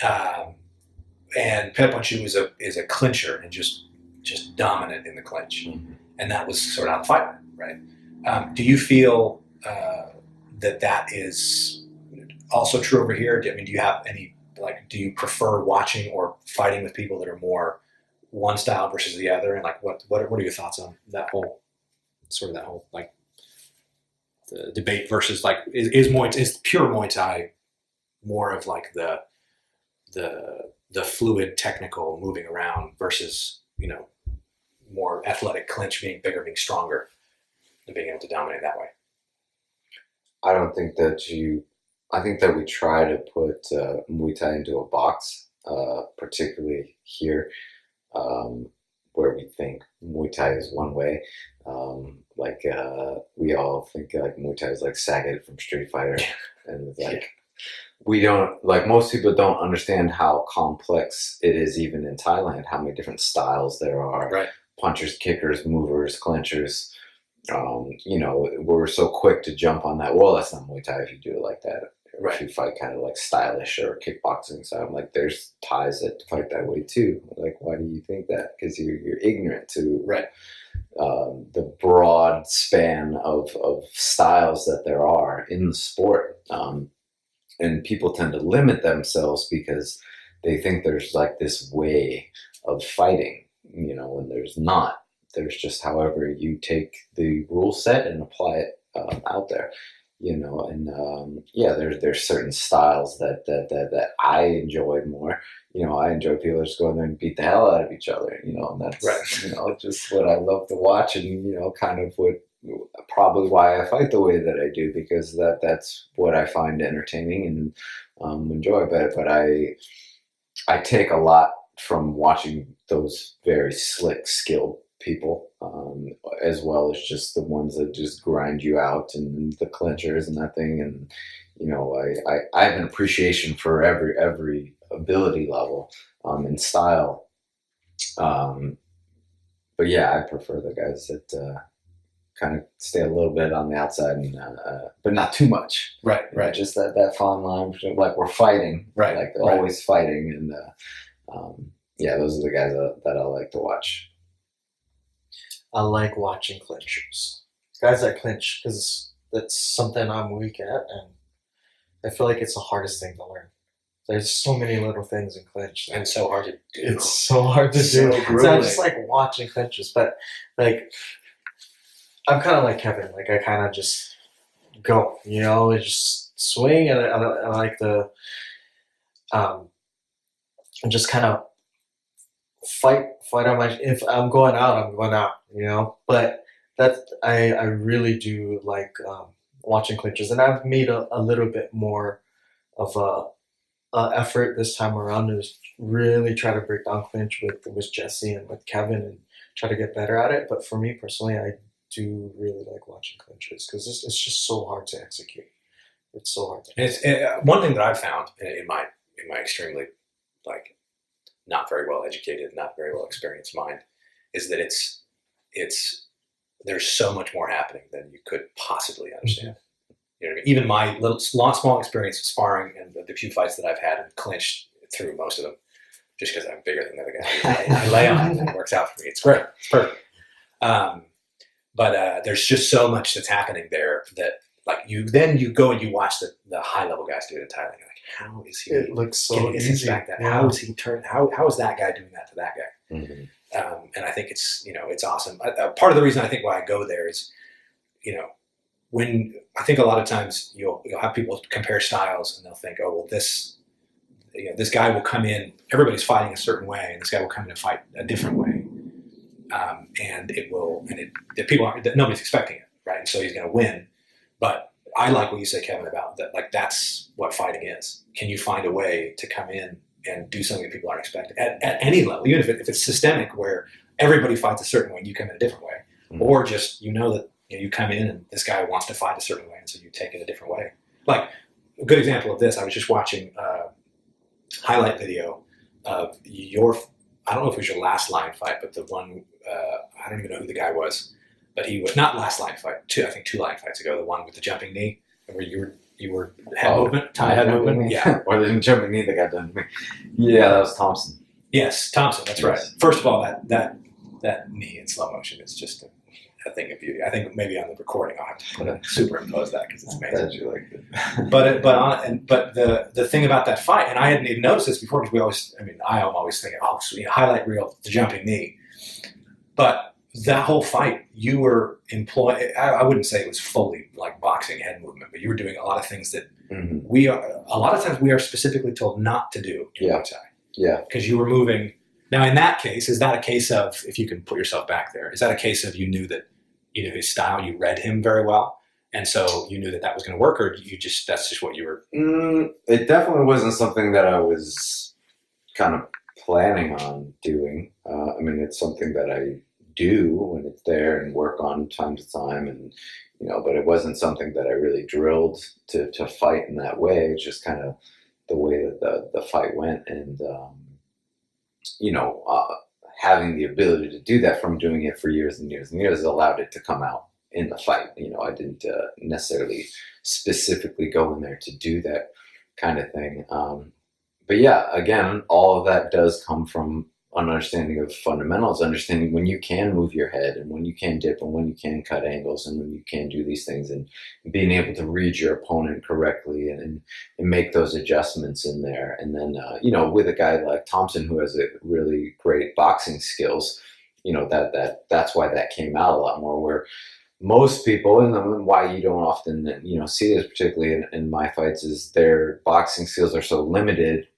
And Pet Wanshu is a clincher and just dominant in the clinch. And that was sort of how the fight went, right? Do you feel that is also true over here? Do you have any, do you prefer watching or fighting with people that are more one style versus the other? And like, what are your thoughts on that whole like the debate versus like, is pure Muay Thai more of like the fluid technical moving around versus, more athletic clinch, being bigger, being stronger, and being able to dominate that way? I don't think I think that we try to put Muay Thai into a box, particularly here, where we think Muay Thai is one way. We all think like Muay Thai is like Sagat from Street Fighter. And it's like, we don't, like most people don't understand how complex it is even in Thailand, how many different styles there are. Right. Punchers, kickers, movers, clinchers. We're so quick to jump on that. Well, that's not Muay Thai if you do it like that. Right. If you fight kind of like stylish or kickboxing. So I'm like, there's Thais that fight that way too. Like, why do you think that? Because you're ignorant to the broad span of styles that there are in the sport. And people tend to limit themselves because they think there's like this way of fighting, when there's not. There's just however you take the rule set and apply it out there. And there's certain styles that I enjoy more. I enjoy people just going there and beat the hell out of each other. And that's Right. just what I love to watch, and kind of what probably why I fight the way that I do, because that's what I find entertaining and enjoy. But I take a lot from watching those very slick, skilled people, as well as just the ones that just grind you out and the clinchers and that thing. And I have an appreciation for every ability level and style. But yeah, I prefer the guys that kind of stay a little bit on the outside, but not too much. Right. Just that fine line, like we're fighting. Right. Like they're always fighting, and those are the guys that I like to watch. I like watching clinchers, guys that clinch, because that's something I'm weak at, and I feel like it's the hardest thing to learn. There's so many little things in clinch, and so hard to do. It's so hard to do. So I just like watching clinches, but like I'm kind of like Kevin. Like I kind of just go, just swing, and I like the just kind of fight on my. If I'm going out, I'm going out. But I really do like watching clinches, and I've made a little bit more of a effort this time around to really try to break down clinch with Jesse and with Kevin and try to get better at it. But for me personally, I do really like watching clinches because it's just so hard to execute. It's so hard. It's one thing that I've found in my extremely not very well educated, not very well experienced mind is that it's there's so much more happening than you could possibly understand. Mm-hmm. You know what I mean? Even my little small experience of sparring and the few fights that I've had and clinched through most of them, just because I'm bigger than the other guy. I lay on it and it works out for me. It's great. It's perfect. But there's just so much that's happening there that you go and you watch the high level guys do it in Thailand. You're like, how is he? It looks so easy. Back that? Yeah. How is he turn? How is that guy doing that to that guy? Mm-hmm. And I think it's awesome. Part of the reason I think why I go there is, when I think a lot of times you'll have people compare styles and they'll think, oh well, this guy will come in. Everybody's fighting a certain way, and this guy will come in and fight a different way, and nobody's expecting it, right? And so he's going to win. But I like what you say, Kevin, about that. That's what fighting is. Can you find a way to come in and do something that people aren't expecting at any level, even if it's systemic, where everybody fights a certain way and you come in a different way, mm-hmm. or just that you come in and this guy wants to fight a certain way, and so you take it a different way. Like a good example of this, I was just watching a highlight video of I don't know if it was your last line fight, but the one I don't even know who the guy was. But he was not last line fight. Two line fights ago. The one with the jumping knee, where you were head movement, head movement. Yeah, or the jumping knee that got done to me. Yeah, that was Thompson. Yes, Thompson. That's right. First of all, that knee in slow motion is just a thing of beauty. I think maybe on the recording I'll have to superimpose that because it's amazing. You like it. But the thing about that fight, and I hadn't even noticed this before because I'm always thinking, highlight reel, the jumping knee, but. That whole fight, you were employed. I wouldn't say it was fully like boxing head movement, but you were doing a lot of things that mm-hmm. a lot of times we are specifically told not to do in Muay Thai. Yeah. Because you were moving. Now, in that case, is that a case of, if you can put yourself back there, is that a case of you knew his style, you read him very well, and so you knew that was going to work, or that's just what you were? It definitely wasn't something that I was kind of planning on doing. It's something that I do when it's there and work on time to time, and but it wasn't something that I really drilled to fight in that way. It's just kind of the way that the fight went, and having the ability to do that from doing it for years and years and years allowed it to come out in the fight. I didn't necessarily specifically go in there to do that kind of thing, but yeah, again, all of that does come from an understanding of fundamentals, understanding when you can move your head and when you can dip and when you can cut angles and when you can do these things, and being able to read your opponent correctly and make those adjustments in there. And then, with a guy like Thompson, who has a really great boxing skills, that's why that came out a lot more, where most people, and why you don't often, see this, particularly in my fights, is their boxing skills are so limited.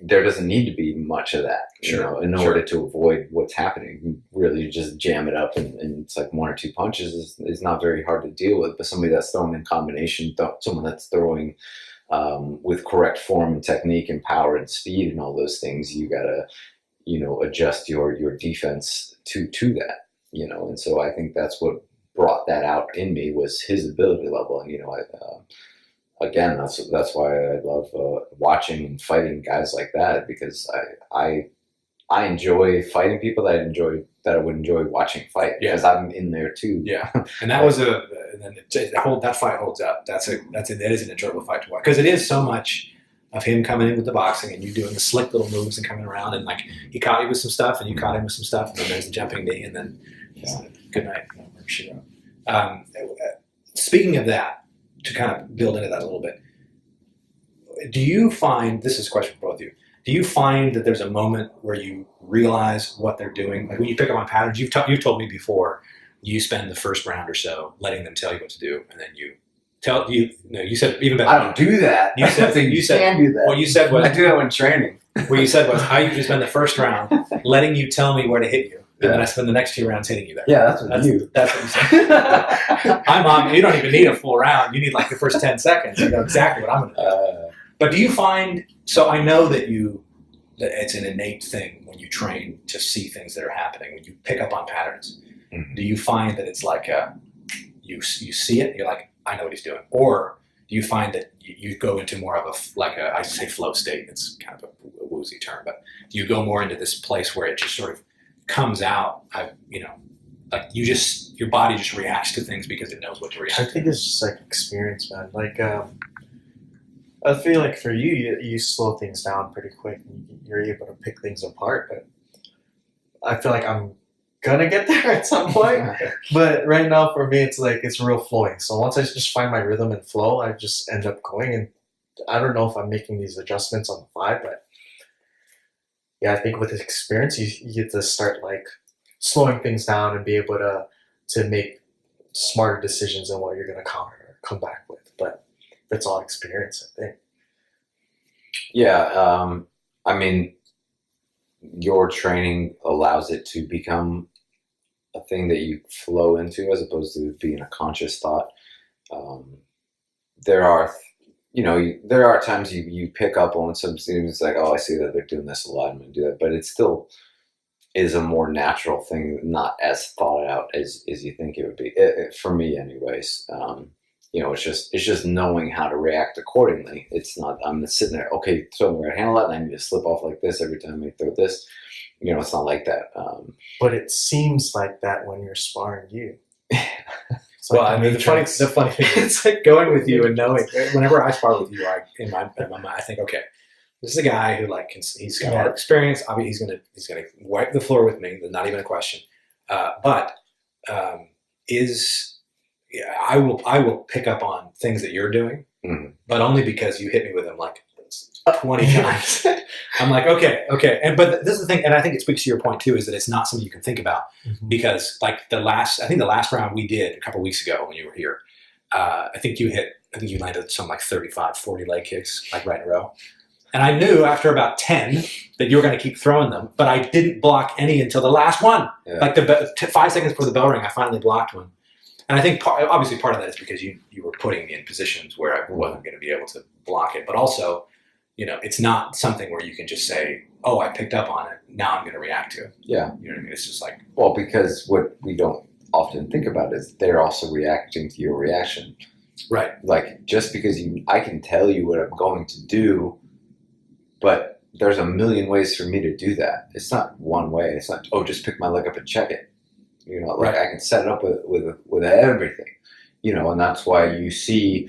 There doesn't need to be much of that, in order to avoid what's happening. You really just jam it up, and it's like 1 or 2 punches is not very hard to deal with. But somebody that's throwing in combination, someone that's throwing with correct form and technique and power and speed and all those things, you gotta, adjust your defense to that, And so I think that's what brought that out in me, was his ability level. And again, that's why I love watching and fighting guys like that, because I enjoy fighting people that I would enjoy watching fight, because I'm in there too. Yeah, and that was that fight holds up. That is an enjoyable fight to watch, because it is so much of him coming in with the boxing and you doing the slick little moves and coming around, and like he caught you with some stuff and you caught him with some stuff, and then there's the jumping knee, and then good night. Speaking of that, to kind of build into that a little bit, do you find, this is a question for both of you, do you find that there's a moment where you realize what they're doing? Like when you pick up on patterns, you've told me before, you spend the first round or so letting them tell you what to do, and then you said even better. I don't do that. You said can do that. What you said was, I do that when training. What you said was, I usually spend the first round letting you tell me where to hit you. And then I spend the next 2 rounds hitting you there. Yeah, that's what you said. You don't even need a full round. You need like the first 10 seconds. You know exactly what I'm going to do. But do you find, so I know that it's an innate thing when you train to see things that are happening, when you pick up on patterns. Mm-hmm. Do you find that it's like you see it, you're like, I know what he's doing? Or do you find that you go into more of I say flow state, it's kind of a woozy term, but do you go more into this place where it just sort of comes out, like your body just reacts to things because it knows what to react to? I think it's just like experience, man. Like, I feel like for you slow things down pretty quick and you're able to pick things apart, but I feel like I'm gonna get there at some point. But right now for me, it's like, it's real flowing. So once I just find my rhythm and flow, I just end up going, and I don't know if I'm making these adjustments on the fly, but yeah, I think with experience, you get to start like slowing things down and be able to make smarter decisions on what you're going to counter or come back with. But it's all experience, I think. Yeah, I mean, your training allows it to become a thing that you flow into, as opposed to being a conscious thought. There are times you pick up on some students, like, oh, I see that they're doing this a lot, I'm going to do that. But it still is a more natural thing, not as thought out as you think it would be. For me, anyways. It's just knowing how to react accordingly. It's not, I'm sitting there, okay, throw the right handle out, and I need to slip off like this every time I throw this. It's not like that. But it seems like that when you're sparring you. Well, I mean, the funny thing is, it's like going with you and knowing. Whenever I spar with you, in my mind, I think, okay, this is a guy who he's got a lot of experience. Obviously, he's gonna wipe the floor with me. Not even a question. I will pick up on things that you're doing, but only because you hit me with them like 20 times. I'm like, okay. But this is the thing, and I think it speaks to your point too, is that it's not something you can think about, because like the last round we did a couple weeks ago when you were here, I think you landed some like 35, 40 leg kicks, like right in a row. And I knew after about 10 that you were going to keep throwing them, but I didn't block any until the last one. Yeah. Like 5 seconds before the bell rang, I finally blocked one. And I think obviously part of that is because you were putting me in positions where I wasn't going to be able to block it. But also, it's not something where you can just say, oh, I picked up on it, now I'm going to react to it. Yeah. You know what I mean? It's just like... Well, because what we don't often think about is they're also reacting to your reaction. Right. Like, just because I can tell you what I'm going to do, but there's a million ways for me to do that. It's not one way. It's not, oh, just pick my leg up and check it. Right. I can set it up with everything, and that's why you see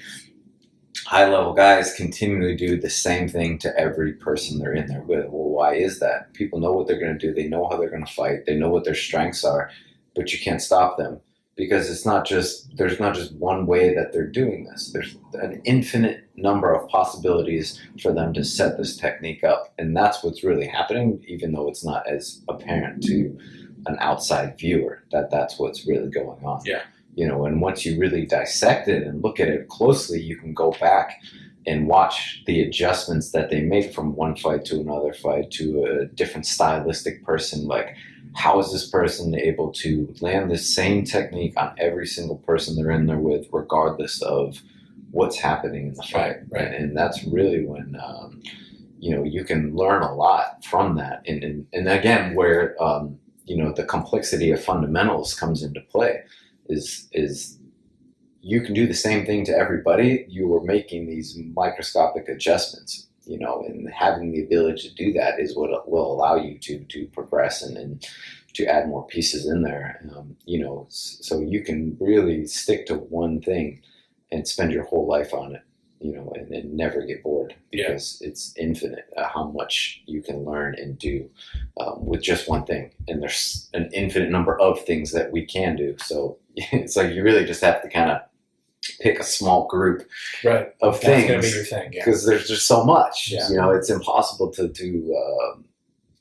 high-level guys continually do the same thing to every person they're in there with. Well, why is that? People know what they're going to do. They know how they're going to fight. They know what their strengths are, but you can't stop them, because there's not just one way that they're doing this. There's an infinite number of possibilities for them to set this technique up, and that's what's really happening, even though it's not as apparent to an outside viewer that's what's really going on. Yeah. And once you really dissect it and look at it closely, you can go back and watch the adjustments that they make from one fight to another fight to a different stylistic person. Like, how is this person able to land the same technique on every single person they're in there with, regardless of what's happening in the fight? Right. And that's really when you can learn a lot from that. And again, where the complexity of fundamentals comes into play is you can do the same thing to everybody. You are making these microscopic adjustments, and having the ability to do that is what will allow you to progress and to add more pieces in there. So you can really stick to one thing and spend your whole life on it, and never get bored, because it's infinite how much you can learn and do with just one thing. And there's an infinite number of things that we can do. So it's like you really just have to kind of pick a small group of things. That's going to be your thing, because there's just so much. It's impossible to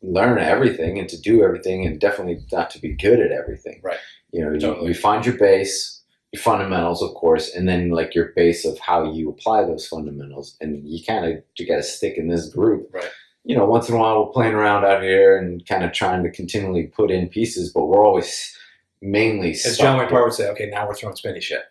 learn everything and to do everything, and definitely not to be good at everything. Right. You find your base, your fundamentals, of course, and then like your base of how you apply those fundamentals, and you got to stick in this group. Right. Once in a while we're playing around out here and kind of trying to continually put in pieces, but we're always mainly. As John McParr would say, okay, now we're throwing spinny shit.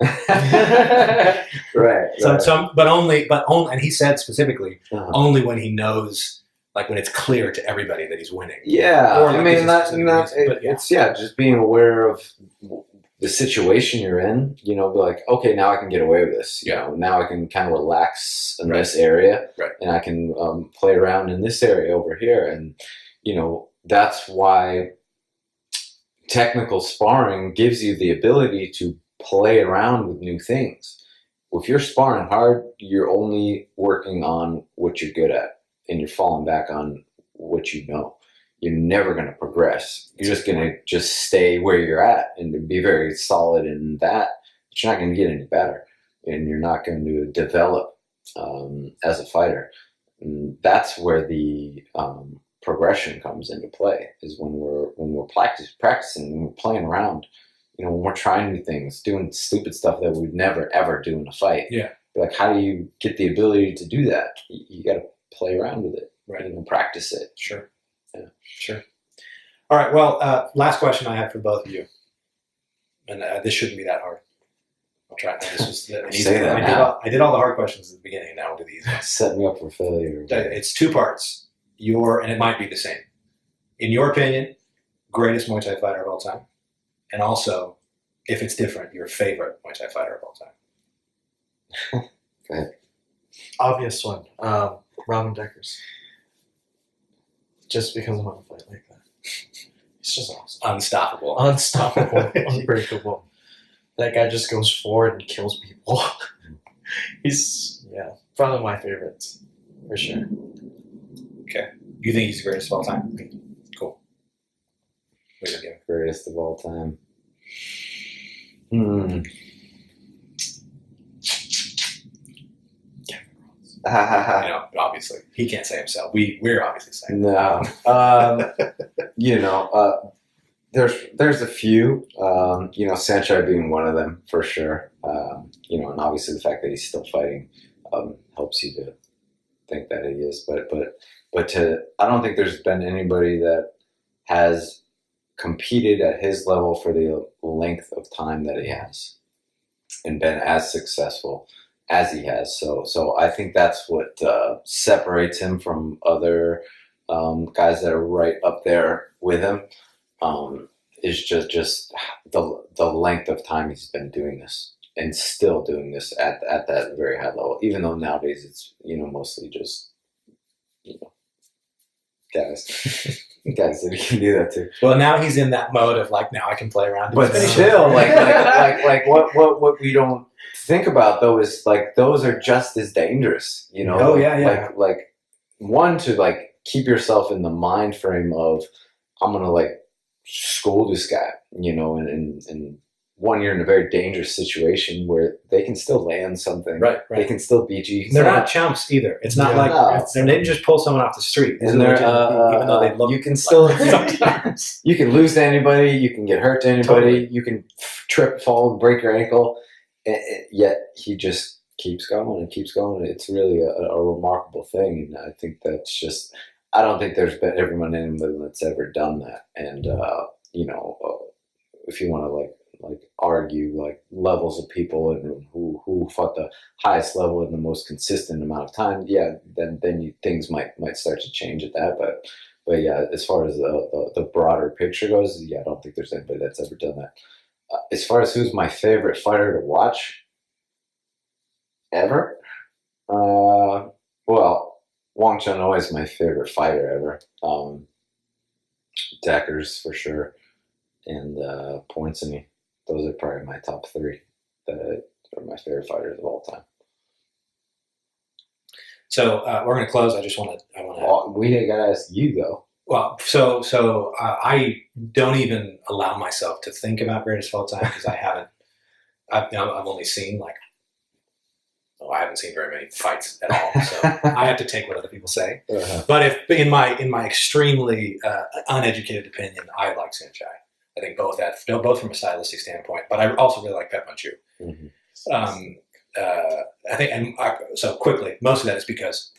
Right. But only, and he said specifically, only when he knows, like when it's clear to everybody that he's winning. Yeah, or it's just being aware of the situation you're in. Be like, okay, now I can get away with this. Now I can kind of relax in this area, and I can play around in this area over here, and that's why technical sparring gives you the ability to play around with new things. If you're sparring hard, you're only working on what you're good at, and you're falling back on what you know. You're never going to progress. You're just going to stay where you're at and be very solid in that, but you're not going to get any better, and you're not going to develop as a fighter. And that's where the progression comes into play, is when we're practicing, when we're playing around, when we're trying new things, doing stupid stuff that we'd never ever do in a fight. Like, how do you get the ability to do that? You got to play around with it, and practice it. Sure. All right. Well, last question I have for both of you, and this shouldn't be that hard. I'll try. This was the easy one. I did all the hard questions at the beginning, and now we'll do the easy ones. Set me up for failure. It's 2 parts. And it might be the same. In your opinion, greatest Muay Thai fighter of all time, and also, if it's different, your favorite Muay Thai fighter of all time. Go ahead. Obvious one, Robin Deckers. Just because I want to fight like that. It's just awesome. Unstoppable, unbreakable. That guy just goes forward and kills people. He's probably my favorites for sure. Okay. You think he's the greatest of all time? Cool. Greatest of all time. Obviously. He can't say himself. We're obviously saying. No. There's a few, Sanchai being one of them for sure. And obviously the fact that he's still fighting helps you to think that he is. But I don't think there's been anybody that has competed at his level for the length of time that he has and been as successful as he has. So I think that's what separates him from other guys that are right up there with him, is just the length of time he's been doing this and still doing this at that very high level, even though nowadays it's mostly just guys that can do that too. Well, now he's in that mode of like, now I can play around. But still, like what we don't think about though is like those are just as dangerous, Oh yeah. Like one, to like keep yourself in the mind frame of I'm gonna like school this guy, and one, you're in a very dangerous situation where they can still land something. Right. They can still beat you. They're not chumps either. It's not like they didn't just pull someone off the street. And they're, even though they look, you can still sometimes. you can lose to anybody. You can get hurt to anybody. Totally. You can trip, fall, and break your ankle. And yet he just keeps going and keeps going. It's really a remarkable thing, and I think that's just. I don't think there's been everyone in England that's ever done that. And if you want to like argue like levels of people and who fought the highest level in the most consistent amount of time, then things might start to change at that. But yeah, as far as the broader picture goes, I don't think there's anybody that's ever done that. As far as who's my favorite fighter to watch ever, well, Wong Chun-Ho is my favorite fighter ever. Deckers for sure, and Pointsany. Those are probably my top three that are my favorite fighters of all time. So we're going to close. I want to. Well, we got to ask you though. Well, so I don't even allow myself to think about greatest of all time because I haven't. I've only seen I haven't seen very many fights at all, so I have to take what other people say. Uh-huh. But if in my extremely uneducated opinion, I like Saenchai. I think both from a stylistic standpoint, but I also really like Pep Manchu. Mm-hmm. I think, so quickly, most of that is because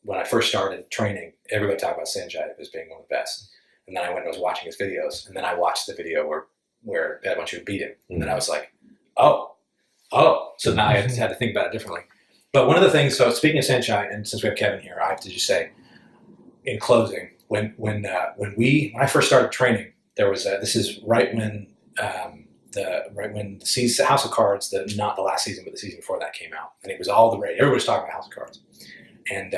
when I first started training, everybody talked about Saenchai as being one of the best, and then I went and was watching his videos, and then I watched the video where Pep Manchu beat him, and then I was like, oh. So now I had to think about it differently. But one of the things, so speaking of Saenchai, and since we have Kevin here, I have to just say, in closing, when I first started training, there was this is right when the House of Cards, not the last season, but the season before that came out, and it was all the rage. Everybody was talking about House of Cards, and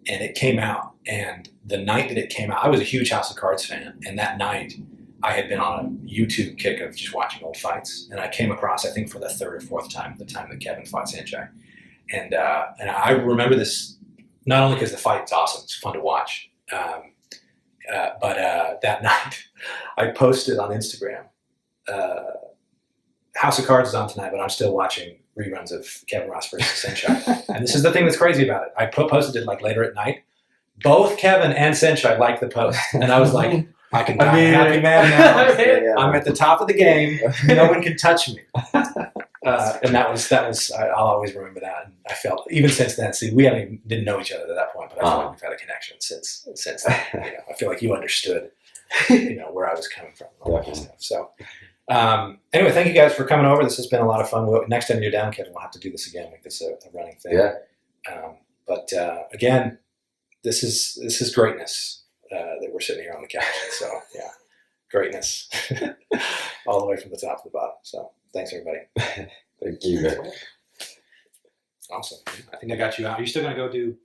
it came out, and the night that it came out, I was a huge House of Cards fan, and that night I had been on a YouTube kick of just watching old fights, and I came across, I think for the third or fourth time, the time that Kevin fought Saenchai, and I remember this not only because the fight's awesome, it's fun to watch, but that night I posted on Instagram, House of Cards is on tonight, but I'm still watching reruns of Kevin Ross versus Saenchai, and this is the thing that's crazy about it. I posted it later at night. Both Kevin and Saenchai liked the post, and I was like, I can be a happy man now. Yeah. I'm at the top of the game. No one can touch me. And that was. I'll always remember that. And I felt even since then. See, we didn't know each other at that point, but I feel like we've had a connection since then. I feel like you understood, where I was coming from. And all that kind of stuff. So, anyway, thank you guys for coming over. This has been a lot of fun. Next time you're down, Kevin, we'll have to do this again. Make this a running thing. Yeah. But again, this is greatness. That we're sitting here on the couch. So yeah, greatness all the way from the top to the bottom. So thanks everybody. Thank you. Awesome. I think I got you out. Are you still gonna go do